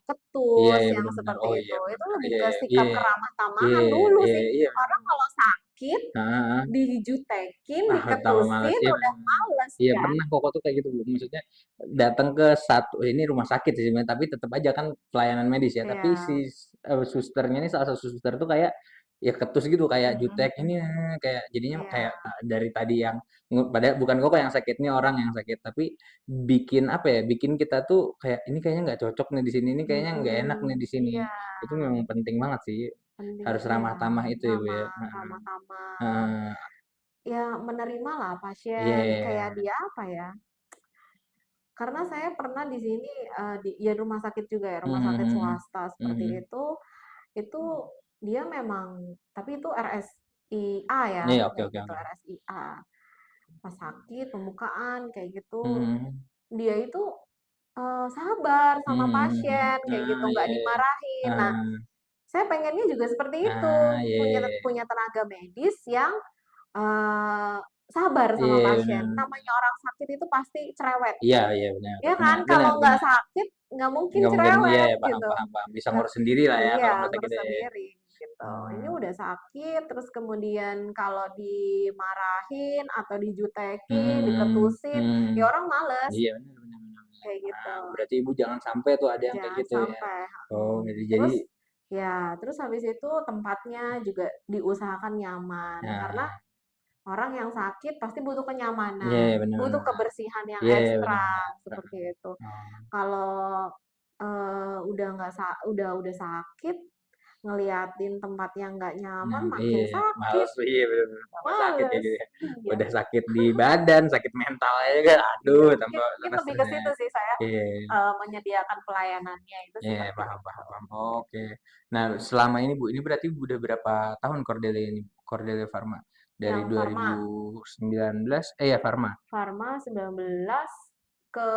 Iya, ketus iya, yang benar, benar. seperti Oh itu. iya, Itu benar. lebih Iya, ke iya, sikap keramah iya, tamahan dulu iya, sih. iya, benar, Orang benar. kalau sakit, Heeh, heeh. dijutekin, Ah, tambah males. diketusin, Iya udah bener. males Iya kan? pernah koko tuh kayak gitu Bu, maksudnya datang ke satu ini rumah sakit sih sebenarnya, tapi tetap aja kan pelayanan medis ya, tapi si, Iya, susternya ini salah satu suster tuh kayak, ya ketus gitu kayak mhm, jutek ini, mhm. kayak jadinya Iya, kayak dari tadi yang padahal bukan koko yang sakit, ini orang yang sakit, tapi bikin apa ya, bikin kita tuh kayak, "Ini kayaknya nggak cocok nih di sini, ini kayaknya nggak enak nih mhm, di sini." iya, Itu memang penting banget sih, penting harus iya, ramah tamah itu ya Bu ya? ramah Heeh, ramah tamah, heeh. ya menerimalah Iya, pasien, kayak iya. dia apa ya, karena saya pernah di sini, di ya rumah sakit juga ya, Mhm, rumah sakit mhm, swasta mhm. seperti Mhm. itu dia memang tapi itu RSIA ya, Iya, oke, kayak oke, gitu, oke. RSIA. Pas sakit, pembukaan, kayak gitu, Mhm, dia itu, sabar mhm, sama mhm, mhm. pasien, kayak gitu, Ah, iya, nggak iya, iya. dimarahin. Nah, Heeh. saya pengennya juga seperti itu, Ah, iya, punya iya, iya. punya tenaga medis yang, eee, sabar sama Iya, bener, pasien. bener. Namanya orang sakit itu pasti cerewet, Iya, iya, benar, ya benar, kan? benar, Kalau nggak benar. sakit, nggak mungkin Nggak mungkin, iya, cerewet, iya, paham, gitu. paham, paham. Bisa Nah, ngurus sendiri lah ya kalau iya, nggak sakit ngurus ya. sendiri, gitu. Ini Oh. udah sakit, terus kemudian kalau dimarahin atau dijutekin, Mhm, diketusin, ya mhm. orang males, Iya, benar, benar, benar, benar. kayak gitu. Ah, berarti Ibu jangan sampai tuh ada yang kayak Jangan gitu ya. sampai, Oh, heeh. jadi Terus ya, terus habis itu tempatnya juga diusahakan nyaman, karena nah, orang yang sakit pasti butuh iya, iya, kenyamanan, benar, butuh benar. kebersihan yang Iya, iya, benar, ekstra, benar. Heeh. seperti itu. Oh. Kalau, udah nggak udah sakit, ngeliatin tempat yang nggak Nah, nyaman makin iya, sakit, males, iya bener-bener tambah sakit ya males. gitu ya. Iya, Udah sakit di badan, sakit mental aja kan, iya, aduh mungkin tambah mungkin tambah lebih ke stres. situ sih saya, Iya, menyediakan pelayanannya itu iya, seperti paham, itu. paham, paham. Oke. Nah, selama ini Bu, ini berarti udah berapa tahun Cordelia ini, Cordelia Pharma? Dari Yang Farma 2019, ya Pharma, Farma 19 ke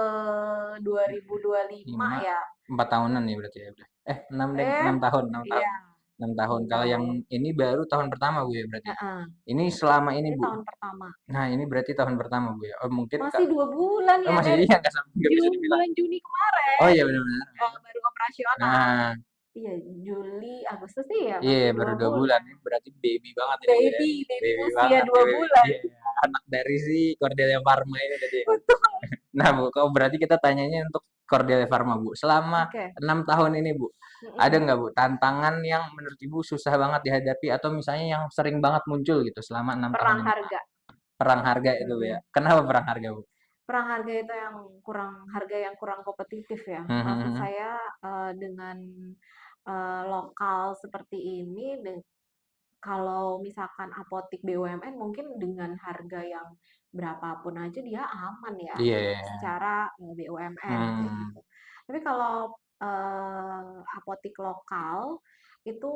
2025 5, ya. 4 tahunan ya berarti ya udah. 6 deh, Eh, 6 tahun, 6 tahun. iya, 6 tahun. Kalau gitu. yang ini baru tahun pertama, Bu, ya berarti? Heeh, Ini selama ini, ini Bu? tahun pertama. Nah, ini berarti tahun pertama, Bu, ya? Oh, mungkin Masih 2 bulan oh, ya, masih dari iya, nggak bisa dibilang. bulan Juni Oh, kemarin, iya benar benar. baru operasional. Nah, Iya, Juli, Agustus sih ya iya masih baru 2 2 bulan. bulan. Ini berarti baby banget ini, Bu, ya? Baby Baby usia banget 2 ini, bulan. iya, anak dari si Cordelia Farma ini tadi ya. Betul. Nah, Bu, kalau berarti kita tanyanya untuk Cordelia Farma, Bu. Selama Oke, 6 tahun ini, Bu, ada mhm. nggak, Bu, tantangan yang menurut Ibu susah banget dihadapi atau misalnya yang sering banget muncul gitu selama 6 tahun Perang ini? harga, Perang harga itu, Bu, ya? mhm. Kenapa perang harga, Bu? Perang harga itu yang harga yang kurang kompetitif ya. Mhm Maksud mhm. saya, dengan, lokal seperti ini kalau misalkan apotik BUMN mungkin dengan harga yang berapapun aja dia aman ya, Iya, iya, iya. secara, BUMN kayak Hmm. gitu. Tapi kalau, apotik lokal itu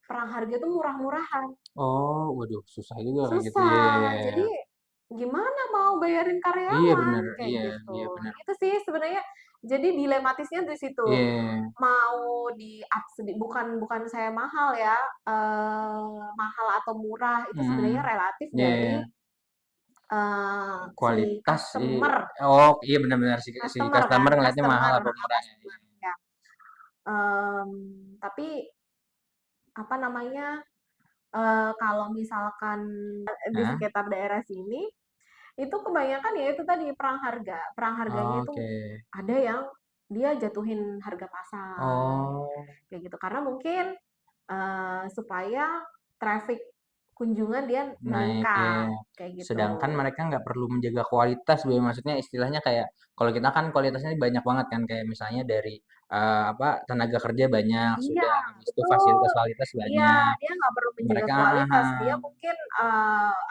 perang harga itu murah-murahan. Oh, waduh susah juga kayak gitu. Iya, iya, Susah. iya, iya. Jadi gimana mau bayarin Iya karyawan bener, kayak iya, gitu. iya bener. Itu sih sebenarnya jadi dilematisnya di situ. Iya, Mau bukan bukan saya mahal ya, mahal atau murah itu mhm. sebenarnya relatif Iya, dari, iya. si Kualitas, customer oh iya benar-benar si customer kan, customer ngeliatnya mahal customer apa heeh, murah ya, iya. customer, ya. Tapi apa namanya, kalau misalkan di Heeh? sekitar daerah sini itu kebanyakan ya itu tadi perang harga. Perang harganya itu Oke. ada yang dia jatuhin harga pasar, Oh. kayak gitu. Karena mungkin, supaya traffic kunjungan dia Naik, meningkat, iya. kayak gitu. Sedangkan mereka nggak perlu menjaga kualitas, Bu, ya. Maksudnya istilahnya kayak kalau kita kan kualitasnya banyak banget kan, kayak misalnya dari, apa, tenaga kerja banyak, Iya, sudah habis itu betul. fasilitas-fasilitas Iya, banyak. dia nggak perlu menjaga Mereka kualitas, heeh, dia mungkin,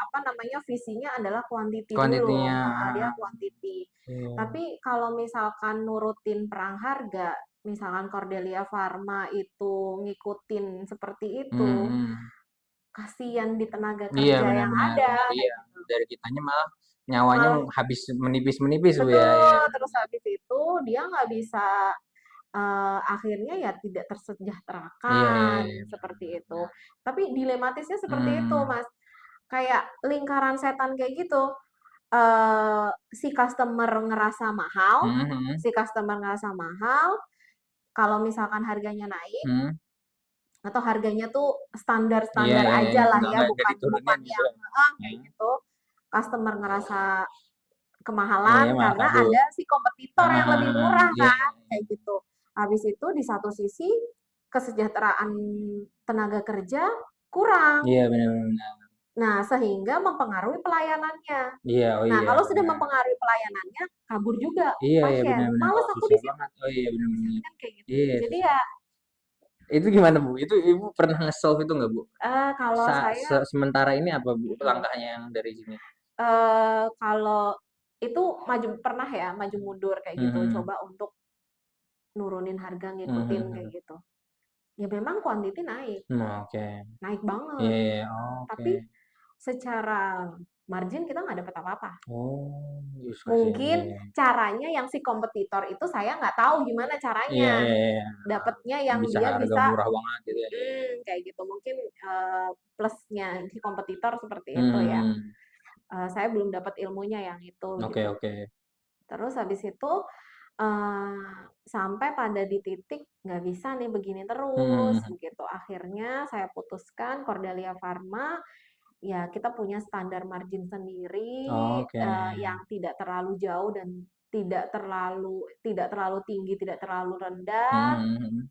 apa namanya, visinya adalah quantity dulu, kuantitinya heeh, dia heeh, quantity. iya. Tapi kalau misalkan nurutin perang harga, misalkan Cordelia Farma itu ngikutin seperti itu, Mhm. kasihan di tenaga Iya, kerja benar yang benar ada, benar, kayak iya. gitu. Dari kitanya malah nyawanya Malah habis menipis-menipis, Bu, ya, iya, betul, benar terus benar. habis itu dia nggak bisa akhirnya ya tidak Iya iya tersejahterakan, iya, benar seperti benar itu. benar. Tapi dilematisnya seperti itu, Mmm, Mas. Kayak lingkaran setan kayak gitu. Si customer ngerasa mahal, mhm mhm, kalau misalkan harganya naik mhm. atau harganya tuh Iya standar-standar iya iya, aja lah ya, nggak bukan bukan diturunin gitu yang ya? heeh, kayak Heeh. gitu. Customer ngerasa Iya, kemahalan malah karena kabur. ada si kompetitor yang lebih Heeh, murah iya kan, iya iya. kayak gitu. Habis itu di satu sisi kesejahteraan tenaga kerja kurang. Iya, benar benar benar. Nah, sehingga mempengaruhi pelayanannya. Iya, oh Nah, iya, kalau sudah benar. mempengaruhi pelayanannya, kabur juga Iya iya, pasien. benar benar. Males Oh, aku susah di situ, banget. Oh iya, benar benar. kan kayak gitu. Iya, Jadi susah. ya, Itu gimana, Bu? Itu Ibu pernah nge-solve itu nggak, Bu? kalau saya Sementara ini apa, Bu, mhm, langkahnya yang dari sini? kalau itu pernah ya maju mundur kayak gitu, Mhm, coba untuk nurunin harga mhm ngikutin mhm kayak mhm. gitu. Ya memang quantity naik, Oke. naik Iya banget, iya, oke. tapi secara margin kita nggak dapat apa-apa. Oh, yes, kasihan, Mungkin iya iya. caranya yang si kompetitor itu saya nggak tahu gimana Iya caranya, iya iya. dapatnya yang Bisa dia harga bisa murah banget gitu ya, iya iya. kayak gitu. Mungkin, plusnya si kompetitor seperti itu Mhm ya. mhm. Saya belum dapat ilmunya yang itu, Oke gitu. oke. Terus habis itu, eee, sampai pada di titik nggak bisa nih begini Mhm terus, mhm. begitu. Akhirnya saya putuskan Cordelia Farma, ya kita punya standar margin sendiri, Oke. yang tidak terlalu jauh dan tidak terlalu tinggi, tidak terlalu rendah, Mhm mhm mhm.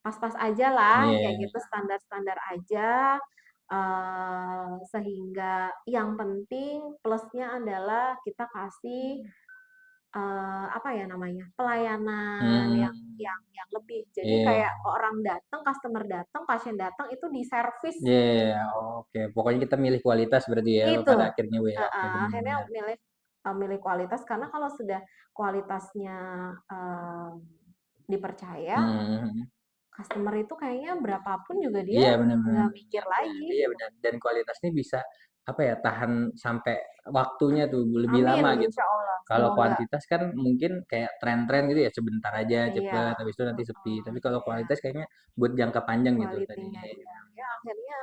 pas-pas aja lah, Iya kayak iya gitu, iya. standar-standar aja, sehingga yang penting plusnya adalah kita kasih, apa ya namanya, pelayanan yang Mmm, yang lebih. Jadi iya. kayak orang datang, customer datang, pasien datang itu diservis Iya iya iya, oke. Pokoknya kita milih kualitas berarti ya itu pada akhirnya, Bu, ya? Oke, heeh, bener akhirnya bener. milih kualitas karena kalau sudah kualitasnya, eee, dipercaya, Mhm mhm mhm. customer itu kayaknya berapa pun juga dia Iya, bener bener nggak bener mikir bener bener. lagi Iya gitu. bener, dan kualitasnya bisa apa ya, tahan sampai waktunya tuh lebih Amin, lama gitu. insya Allah, Kalau semoga. kuantitas kan mungkin kayak tren-tren gitu ya, sebentar aja Iya, cepet, habis itu nanti sepi. Tapi kalau iya, kualitas kayaknya buat jangka panjang gitu tadi. kualitinya Iya, iya. Ya akhirnya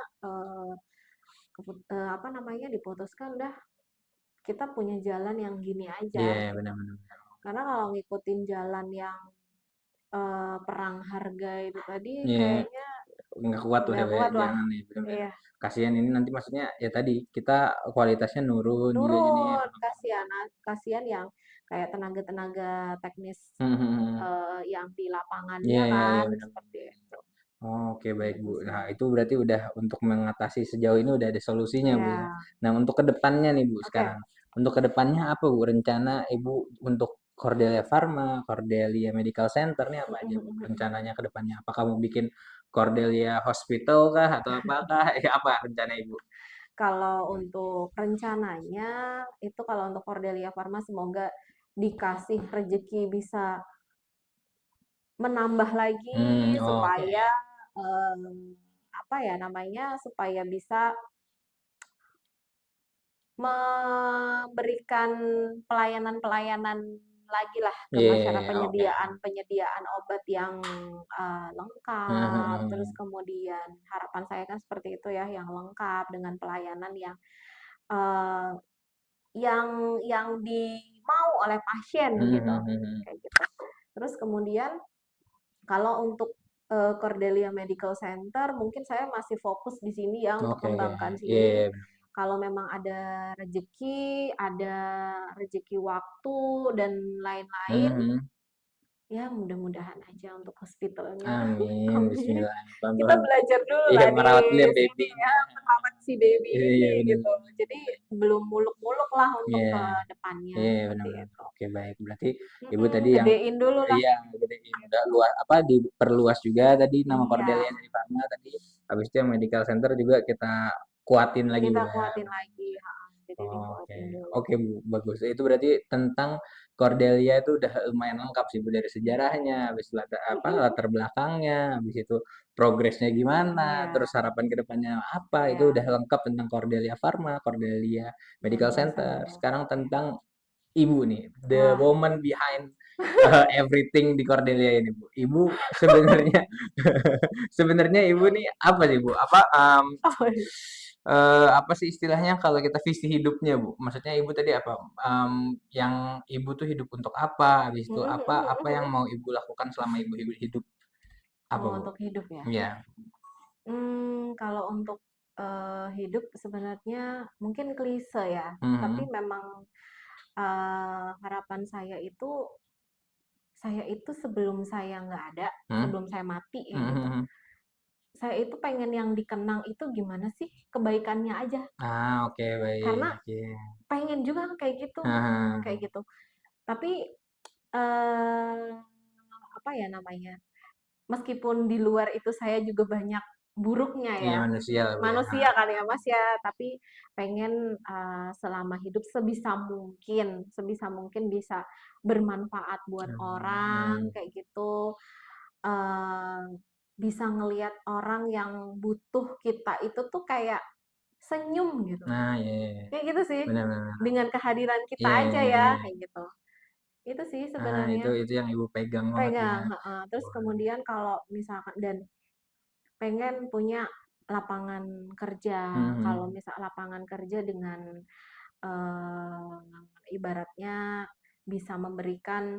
apa namanya diputuskan udah kita punya jalan yang gini aja iya, gitu. benar-benar. Karena kalau ngikutin jalan yang perang harga itu tadi Iya, kayaknya nggak kuat udah nggak kayak kuat lah. jangan nih, benar-benar. Iya, Kasihan ini nanti maksudnya ya tadi kita kualitasnya nurun juga jadinya. nurun, kasihan, kasihan yang kayak tenaga-tenaga teknis Hmm, hmm, hmm. yang di Iya, lapangannya iya, iya, kan benar-benar. seperti itu. Oke, baik Gitu Bu. sih. Nah, itu berarti udah untuk mengatasi sejauh ini udah ada solusinya Bu ya. Iya, Nah, untuk kedepannya nih Bu oke. sekarang. Untuk kedepannya apa Bu rencana Ibu untuk Cordelia Pharma, Cordelia Medical Center nih apa aja Bu rencananya kedepannya? Apakah mau bikin Cordelia Hospital kah atau apakah? Ya apa rencana Ibu? Kalau untuk rencananya itu kalau untuk Cordelia Pharma semoga dikasih rezeki bisa menambah Hmm, lagi oke. supaya apa ya namanya supaya bisa memberikan pelayanan-pelayanan lagi lah ke masyarakat, Iya, oke. penyediaan obat yang Hmm, hmm, lengkap, terus hmm. kemudian harapan saya kan seperti itu ya, yang lengkap dengan pelayanan eee, yang dimau oleh pasien Hmm, gitu, hmm, hmm, hmm. kayak gitu. Terus kemudian kalau untuk Cordelia Medical Center mungkin saya masih fokus di sini ya untuk Oke, oke. kembangkan Iya, sini. iya, benar. Kalau memang ada rezeki waktu dan Hmm, lain-lain, hmm. ya mudah-mudahan aja untuk hospitalnya. Amin, Amin. bismillah. Kita Pelan-pelan. belajar dulu Iya, lah di merawat dulu ya sini ya, babynya. merawat si baby Iya, ini benar, gitu. benar, Jadi baik. belum muluk-muluk lah untuk Iya, ke depannya iya, benar, seperti benar. itu. Oke, baik. Berarti ibu Mhm, tadi yang gedein dulu lah iya gedein udah gitu. luas apa diperluas juga tadi nama Iya, Cordelia dari Pharma tadi. Habis itu yang medical center juga kita kuatin lagi kita Bu ya. kuatin lagi, heeh, jadi Oke, dikuatin dulu. oke Bu, bagus. Itu berarti tentang Cordelia itu udah lumayan lengkap sih Bu dari sejarahnya, habis latar apa Mhm, latar belakangnya, habis itu progresnya gimana, terus iya, harapan kedepannya apa, itu iya, udah lengkap tentang Cordelia Pharma, Cordelia Medical Medical Center. Center. Sekarang tentang Ibu nih, the Wah, woman behind everything di Cordelia ini Bu. Ibu sebenarnya sebenarnya Ibu nih apa sih Bu? Apa apa nih? apa sih istilahnya kalau kita visi hidupnya, Bu? Maksudnya Ibu tadi apa, yang Ibu tuh hidup untuk apa, habis itu Mhm apa mhm apa yang mhm. mau Ibu lakukan selama Ibu hidup, apa, Oh, Bu? untuk hidup ya? Iya. Kalau untuk, hidup sebenarnya mungkin klise ya, tapi Mhm. memang, harapan saya itu sebelum saya nggak ada, Mhm. sebelum saya mati Mhm, kayak gitu, mhm. saya itu pengen yang dikenang itu gimana sih kebaikannya aja. Ah, oke Karena baik, iya. pengen juga Heeh. kayak gitu. Tapi, eee, apa ya namanya, meskipun di luar itu saya juga banyak buruknya Iya ya, manusia lah, Bu, ya, manusia heeh. kan ya Mas ya, tapi pengen, selama hidup sebisa mungkin bisa bermanfaat buat orang Mmm, kayak gitu, eee, bisa ngelihat orang yang butuh kita itu tuh kayak senyum gitu, nah, iya, iya, iya. kayak gitu sih, Benar, benar, benar. dengan kehadiran kita Iya, aja iya, ya, iya. kayak gitu. Itu sih Ah, sebenarnya, itu yang Ibu pegang banget ya. pegang, heeh. Terus Boleh. kemudian kalau misalkan dan pengen punya lapangan kerja. Kalau Mhm. misal lapangan kerja dengan, ibaratnya bisa memberikan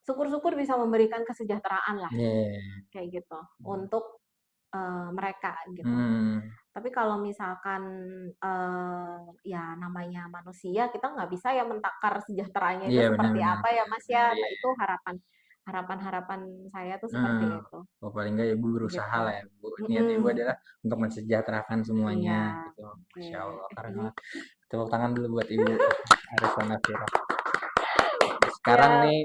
syukur-syukur bisa memberikan kesejahteraan lah, Iya, iya, iya. kayak gitu, untuk, mereka gitu. Mmm. Tapi kalau misalkan, ya namanya manusia, kita nggak bisa ya mentakar sejahteranya itu Iya, benar, seperti benar, apa ya, benar, Mas, benar, ya. iya, Itu iya. harapan-harapan saya tuh seperti Heeh. itu, Oh, paling nggak Ibu berusaha gitu. lah ya, Bu. Niat Ibu Mhm, adalah untuk mensejahterakan semuanya iya, gitu. oke. Masya Allah, keren banget. Tepuk tangan dulu buat Ibu. Harus Nafira. Sekarang Ya, nih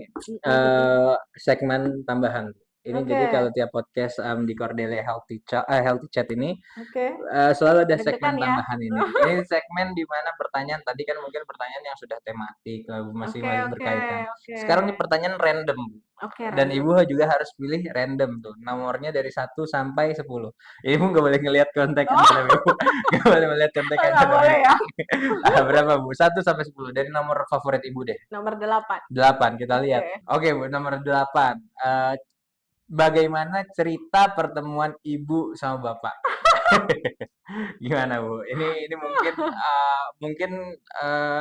mhm mhm. segmen tambahan. Ini Oke, jadi kalau tiap podcast di Cordelia Healthy Chat ini oke. selalu ada Deg-degan segmen ya. tambahan ini. Ini segmen di mana pertanyaan tadi kan mungkin pertanyaan yang sudah tematik, masih Oke, masih oke, berkaitan. oke. Sekarang ini pertanyaan random, Bu. Oke, Dan random. Ibu juga harus pilih random tuh, nomornya dari 1 sampai 10. Ibu nggak boleh ngelihat kontekan Oh, dalam Ibu, nggak boleh melihat kontekan nggak dalam boleh Ibu. ya. Berapa Bu? 1 sampai 10 dari nomor favorit Ibu deh. Nomor 8. 8 kita lihat. Oke. Oke Bu, nomor 8. Bagaimana cerita pertemuan Ibu sama Bapak? Gimana Bu? Ini mungkin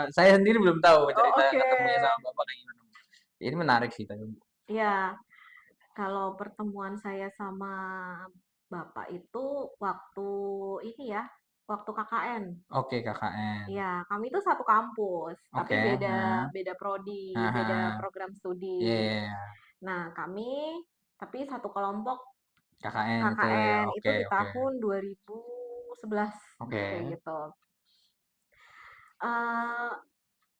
saya sendiri belum tahu Oh, cerita oke. ketemunya sama Bapak kayak gimana Bu. Ini menarik sih tadi Bu. Ya, kalau pertemuan saya sama Bapak itu waktu ini ya, waktu KKN. Oke KKN. Iya, kami itu satu kampus, tapi Oke, beda heeh. beda prodi, beda Heeh. program Iya, studi. iya, iya. Nah, kami tapi satu kelompok KKN itu ya. KKN itu Oke, di oke. tahun 2011 kayak Oke. gitu. Eh,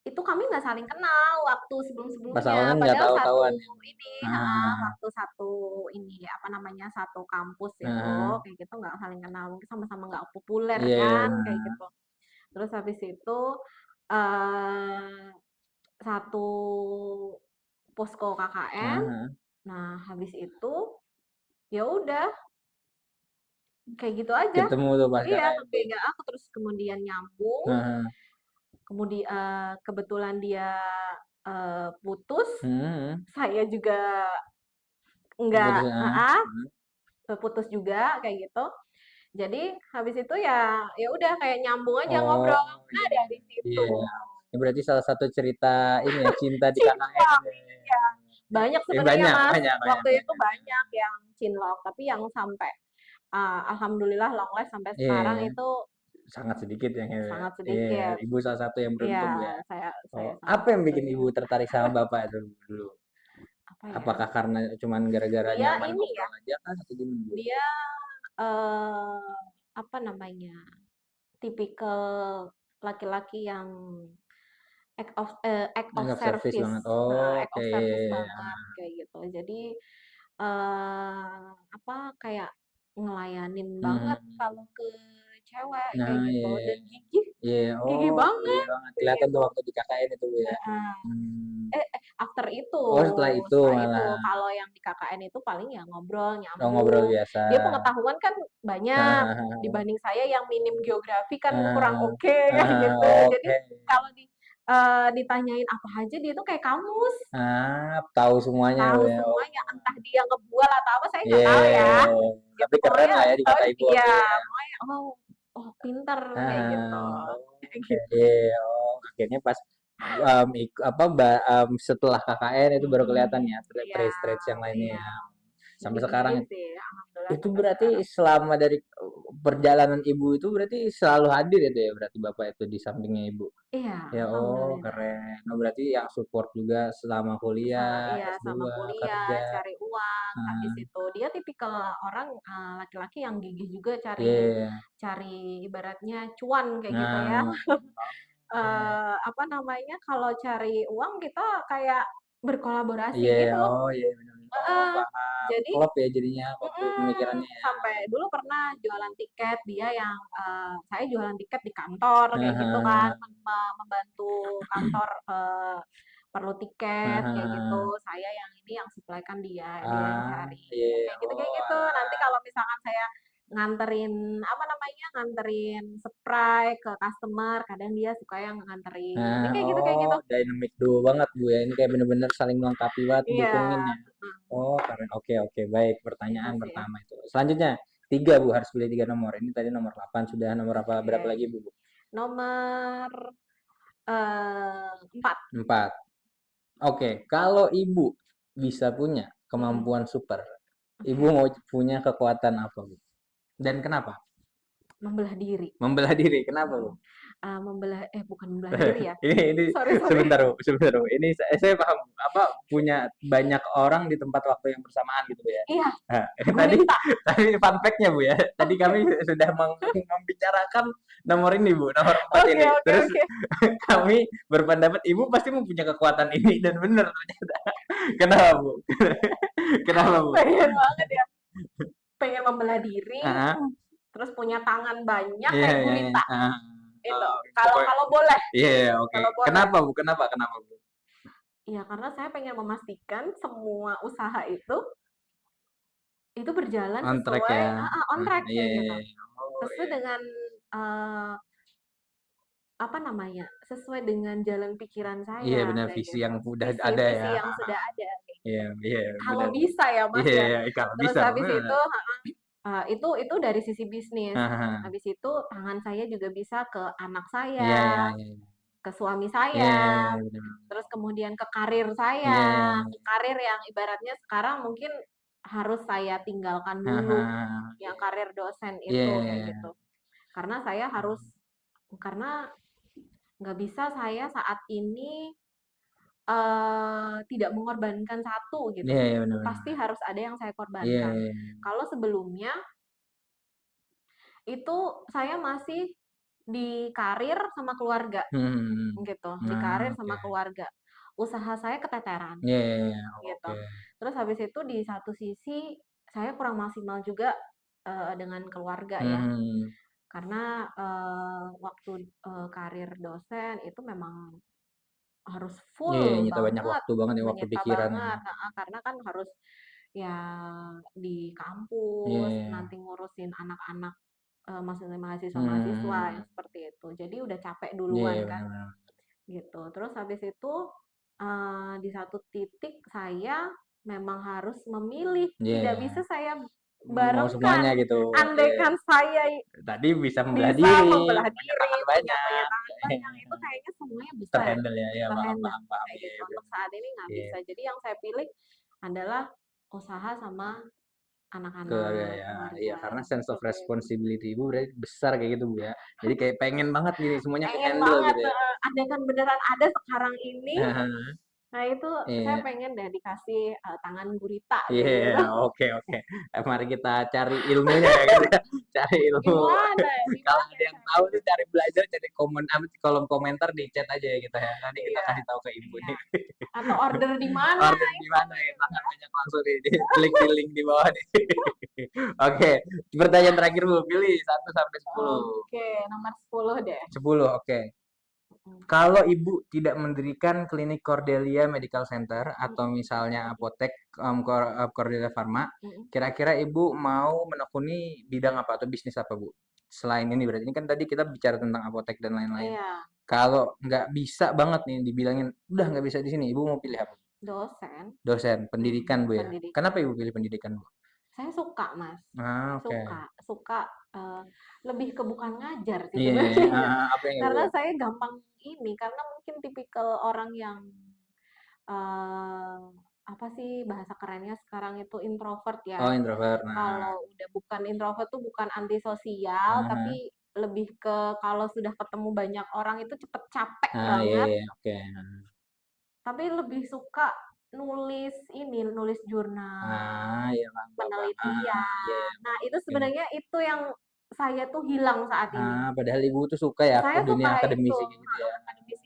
itu kami nggak saling kenal waktu Pas sebelum-sebelumnya, awalnya nggak padahal satu tahu-tahuan ya. ini, heeh, Heeh. waktu satu ini apa namanya satu kampus itu Heeh. kayak gitu nggak saling kenal, mungkin sama-sama nggak populer Iya, iya. kan kayak gitu. Terus habis itu eh satu posko KKN. Heeh, heeh. Nah, habis itu ya udah kayak gitu aja. Ketemu tuh pas Iya, KKN tuh. kayak aku terus kemudian nyambung, Heeh. kemudian kebetulan dia putus, Heeh. saya juga enggak, Putus heeh. heeh, Heeh. putus juga kayak gitu. Jadi habis itu ya ya udah kayak nyambung aja Oh, ngobrol. Nah, iya. dari Iya. situ Ini berarti salah satu cerita ini ya, cinta di KKN. cinlok. Iya, banyak sebenarnya Banyak, Mas. banyak, banyak, Waktu itu banyak. banyak yang cinlok, tapi yang sampai alhamdulillah long life sampai Iya, sekarang iya. itu Sangat sedikit yang ini. sangat Iya, sedikit. ibu salah satu yang Iya, beruntung ya. saya Oh, salah apa yang bikin satunya. ibu tertarik sama bapak itu dulu? Apa ya? Apakah karena cuman gara-gara Dia nyaman ini ya, ngobrol aja kan atau gimana bu? dia apa namanya? Tipikal laki-laki yang act of Anggap servis service, banget. Oh, act oke. of Iya, service iya, iya. banget kayak gitu. Jadi apa kayak ngelayanin banget Hmm. kalau ke cewek kayak Nah, gitu iya. dan gigih, Iya, gigih oh, gigih banget banget. kayak Kelihatan tuh gitu. waktu di KKN itu bu ya. Heeh. Hmm. After itu, Oh, setelah itu setelah itu malah kalau yang di KKN itu paling ya ngobrol, oh, ngobrol nyambung. biasa. Dia pengetahuan kan banyak dibanding saya yang minim geografi kan kurang oke kayak gitu. Jadi Oke. kalau ditanyain apa aja dia tuh kayak kamus, Tahu semuanya tahu bu ya. Oh. semuanya. Entah dia ngebual atau apa saya Iya, nggak tahu ya. tapi Gitu keren pokoknya lah ya di tahu kata ibu iya waktu itu ya. pokoknya oh oh pinter kayak gitu. Ah, Kayak oke. gitu. Iya, oh, akhirnya pas setelah KKN itu baru kelihatan Mm-mm. ya Iya, traits yang lainnya iya. ya. Sampai Jadi sekarang gigih sih, alhamdulillah itu sampai berarti sekarang. selama dari perjalanan ibu itu berarti selalu hadir itu ya berarti bapak itu di sampingnya ibu. Iya, Ya oh alhamdulillah. keren. Oh, berarti yang support juga selama kuliah, Iya, sama S2, kuliah, kerja. cari uang, habis Nah, itu dia tipikal orang laki-laki yang gigih juga cari iya. cari ibaratnya cuan kayak gitu ya. Nah, oke. Apa namanya, kalau cari uang kita kayak berkolaborasi Iya, gitu. oh iya benar. Oh, Heeh. paham. Jadi Klop ya jadinya waktu pemikirannya ya. sampai dulu pernah jualan tiket, dia yang saya jualan tiket di kantor kayak gitu kan, Heeh. membantu kantor, perlu tiket kayak gitu, Heeh. saya yang ini yang supply-kan dia yang Ah, cari, iya. kayak Oh, gitu. Nanti alah. kalau misalkan saya nganterin, apa namanya, nganterin spray ke customer, kadang dia suka yang nganterin, Nah, ya kayak oh gitu. dynamic duo banget Bu ya. Ini kayak bener-bener saling melengkapi banget, Iya, dukungin ya. Oh, keren. Oke, oke, baik. itu Pertanyaan sih. pertama itu. Selanjutnya, tiga Bu, harus pilih tiga nomor. Ini tadi nomor 8 sudah, nomor apa? Berapa Oke. lagi Bu? Nomor 4. 4. Oke, kalau Ibu bisa punya Mhm, kemampuan super, Ibu oke. mau punya kekuatan apa Bu? Dan kenapa? Membelah diri. Membelah diri. Kenapa Bu? Mhm. Bukan membelah diri ya. Ini Sorry sorry. sebentar Bu, sebentar Bu. Ini saya paham apa punya banyak orang di tempat waktu yang bersamaan gitu Bu ya. Iya, Nah, tadi gurita. tadi fun fact-nya Bu ya. Tadi Oke. kami sudah membicarakan nomor ini Bu, nomor 4 Oke ini. oke Terus oke. kami berpendapat Ibu pasti mempunyai kekuatan ini dan benar ternyata. Kenapa Bu? Kenapa, Bu? Pengen banget ya, pengen membelah diri, Heeh. terus punya tangan banyak Iya kayak iya iya, gurita, heeh. itu. Kalau Pokoknya kalau boleh iya iya, oke. kalau boleh. Kenapa, Bu? Kenapa, Bu? Iya, karena saya pengen memastikan semua usaha itu berjalan On track sesuai ya? on track Iya kayak iya gitu. iya. Oh, Sesuai iya. dengan, eee, apa namanya, sesuai dengan jalan pikiran Iya saya benar, kayak visi gitu. yang udah ada ya. Visi-visi yang sudah ada kayak Iya gitu. iya, Kalau benar. bisa ya, Mas, Iya ya. iya, kalau Terus bisa, habis itu bener. itu dari sisi bisnis. Heeh. Habis itu tangan saya juga bisa ke anak Iya iya saya, iya iya. ke suami Iya iya saya, iya, bener. terus kemudian ke karir Iya saya, iya ke iya. karir yang ibaratnya sekarang mungkin harus saya tinggalkan dulu, Heeh. yang karir dosen Iya itu iya kayak iya. gitu. Karena saya harus karena nggak bisa saya saat ini tidak mengorbankan satu gitu. Iya iya, bener bener Pasti bener. harus ada yang saya Iya korbankan. iya iya. Kalau sebelumnya itu saya masih di karir sama keluarga Mhm gitu, mhm. di karir Oke. sama keluarga. Usaha saya keteteran Iya iya iya, gitu. oke. Terus habis itu di satu sisi saya kurang maksimal juga dengan keluarga ya. Mhm. Karena waktu karir dosen itu memang harus Iya iya, full nyita banyak banget, waktu banget ya, waktu menyita pikiran ya. banget, heeh, karena kan harus ya di Iya kampus, iya. nanti ngurusin anak-anak, maksudnya mahasiswa-mahasiswa yang Mhm. seperti itu. Jadi udah capek Iya duluan iya, kan, bener bener. gitu. Terus habis itu, di satu titik saya memang harus memilih, Iya tidak iya. bisa saya Mau barengkan. semuanya gitu, iya. Andaikan saya Tadi bisa membelah bisa diri, membelah punya diri, tangan punya banyak, tangan banyak, itu kayaknya semuanya bisa ya, ter-handle ya, iya paham ke-handle paham paham, kayak iya gitu. iya, Untuk bener. saat ini nggak Iya, bisa. Jadi yang saya pilih adalah usaha sama keluarga anak-anak, ya, iya keluarga, karena sense of seperti itu. responsibility Ibu berarti besar kayak gitu, Bu, ya. Jadi kayak pengen banget gini semuanya Pengen ke-handle banget, gitu ya. andaikan beneran ada sekarang ini, Heeh, nah itu saya iya. pengen deh dikasih, tangan gurita Iya, gitu. oke oke. Mari kita cari ilmunya ya gitu ya, cari ilmu. Gimana ya, Kalau gimana ada ya yang tahu caranya? tuh cari belajar, cari komen apa sih, kolom komentar di chat aja ya kita ya. Nanti kita Iya kasih tahu ke Ibu iya. nih. Atau order di mana Order di itu mana ya, gitu sangat kan. banyak langsung di klik di link di bawah nih. Oke, pertanyaan terakhir Bu, pilih 1 sampai 10. Oke, nomor 10 deh. 10, oke. Mhm, Kalau Ibu tidak mendirikan klinik Cordelia Medical Center atau mhm, misalnya mhm, apotek Cordelia Pharma, mhm. kira-kira Ibu mau menekuni bidang apa atau bisnis apa, Bu? Selain ini berarti ini kan tadi kita bicara tentang apotek dan lain-lain. Iya, Kalau nggak bisa banget nih dibilangin, udah nggak bisa di sini, Ibu mau pilih apa? dosen, Dosen, pendidikan, Bu ya. pendidikan. Kenapa Ibu pilih pendidikan, Bu? Saya suka, Mas, Ah, oke. suka, eee, lebih ke bukan ngajar sih Iya, iya, iya. sebenarnya. Apa yang Ibu Karena ya? saya gampang ini, karena mungkin tipikal orang yang, eee, apa sih bahasa kerennya sekarang itu introvert ya. Oh, introvert. Nah, Kalau udah bukan introvert tuh bukan antisosial, ah, tapi lebih ke kalau sudah ketemu banyak orang itu cepet capek ah, iya, banget, iya, oke. tapi lebih suka nulis ini, nulis Ah, jurnal, iya paham paham paham. Iya penelitian. iya, Nah, itu oke. sebenarnya itu yang saya tuh hilang saat ini. Padahal Ibu tuh suka ya Saya dunia suka itu, akademisi kayak gitu ya? akademis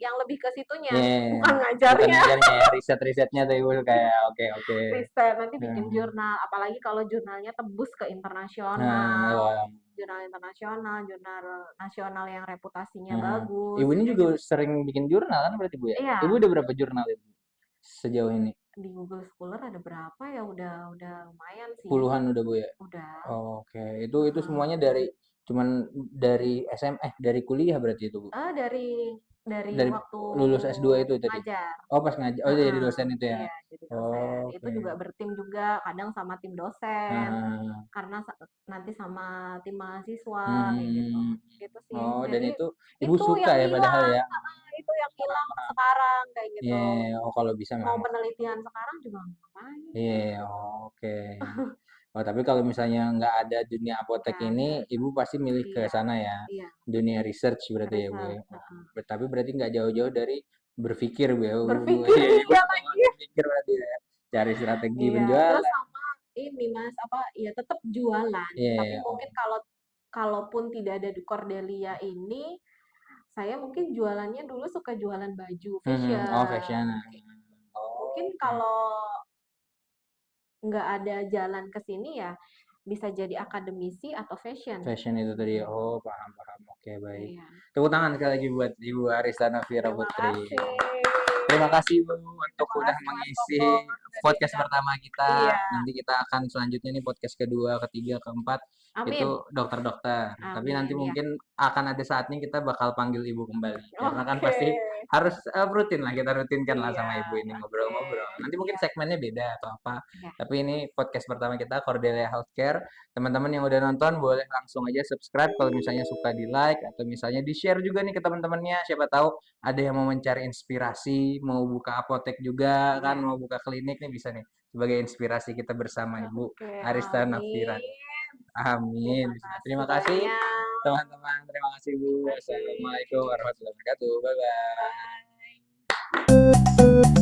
yang lebih ke situnya, Iya, bukan bukan ngajarnya. ngajarnya ya, riset-risetnya tuh Ibu suka ya? Oke oke. Riset, nanti bikin Heeh. jurnal, apalagi kalau jurnalnya tembus ke Heeh, internasional, wah, jurnal internasional, jurnal nasional yang reputasinya heeh. bagus, Ibu ini kayak juga gitu. sering bikin jurnal kan berarti Bu ya? Ibu Iya, udah berapa jurnal itu sejauh ini? di Google Scholar ada berapa ya? Udah lumayan sih, Puluhan udah Bu ya? udah. Oke, itu Heeh. semuanya cuman dari dari kuliah berarti itu Bu? Dari Dari waktu lulus S2 itu tadi? ngajar. Oh pas ngajar, oh jadi Heeh, dosen itu ya? iya, jadi dosen. Itu Oke. juga bertim juga, kadang sama tim dosen, Heeh. karena nanti sama tim mahasiswa, kayak gitu. Hmm. Gitu sih. Oh, dan Jadi, itu Ibu itu suka yang ya padahal hilang, ya? itu yang hilang sekarang, kayak Iya, gitu. iya, iya. Oh, kalau bisa Mau memang. penelitian sekarang juga ngapain? Iya, iya, oke. Oh, tapi kalau misalnya nggak ada dunia apotek Nggak ini, ada. Ibu pasti milih ke Iya, sana ya? iya, Dunia research berarti ya, Bu riset, ya? Oh, heeh. tapi berarti nggak jauh-jauh dari berpikir, Bu ya? Berpikir Iya, Ibu iya suka banget lagi. berpikir berarti ya? Cari strategi Iya, terus penjualan. sama ini Mas, apa, ya tetap jualan, Iya, tapi iya. mungkin kalaupun tidak ada di Cordelia ini, saya mungkin jualannya dulu suka jualan baju Mhm. Oh, fashion. fashion. Mungkin Oke. kalau nggak ada jalan ke sini ya bisa jadi akademisi atau fashion. Fashion itu tadi. Oh, paham, paham. Oke, baik. Iya. Tepuk tangan sekali lagi buat Ibu Arista Nafira Terima Putri. kasih. Terima kasih Bu untuk Terima udah kasih Mas mengisi Koko udah podcast diundang. pertama kita. Iya. Nanti kita akan selanjutnya nih podcast kedua, ketiga, keempat itu Amin. dokter-dokter. Tapi nanti Amin ya. mungkin akan ada saatnya kita bakal panggil Ibu kembali. Karena kan Oke. pasti harus rutin lah, kita rutinkan lah Iya. sama Ibu ini Oke. ngobrol-ngobrol. Nanti mungkin Iya. segmennya beda atau apa. Iya. Tapi ini podcast pertama kita Cordelia Healthcare. Teman-teman yang udah nonton boleh langsung aja subscribe kalau misalnya suka di like atau misalnya di share juga nih ke teman-temannya. Siapa tahu ada yang mau mencari inspirasi, mau buka apotek juga kan, Iya. mau buka klinik nih bisa nih sebagai inspirasi kita bersama Ibu Oke. Arista Nafira. Amin. Amin. Terima kasih Terima kasih banyak. teman-teman. Terima kasih Bu. Terima kasih. Assalamualaikum warahmatullahi wabarakatuh. Bye bye. Bye.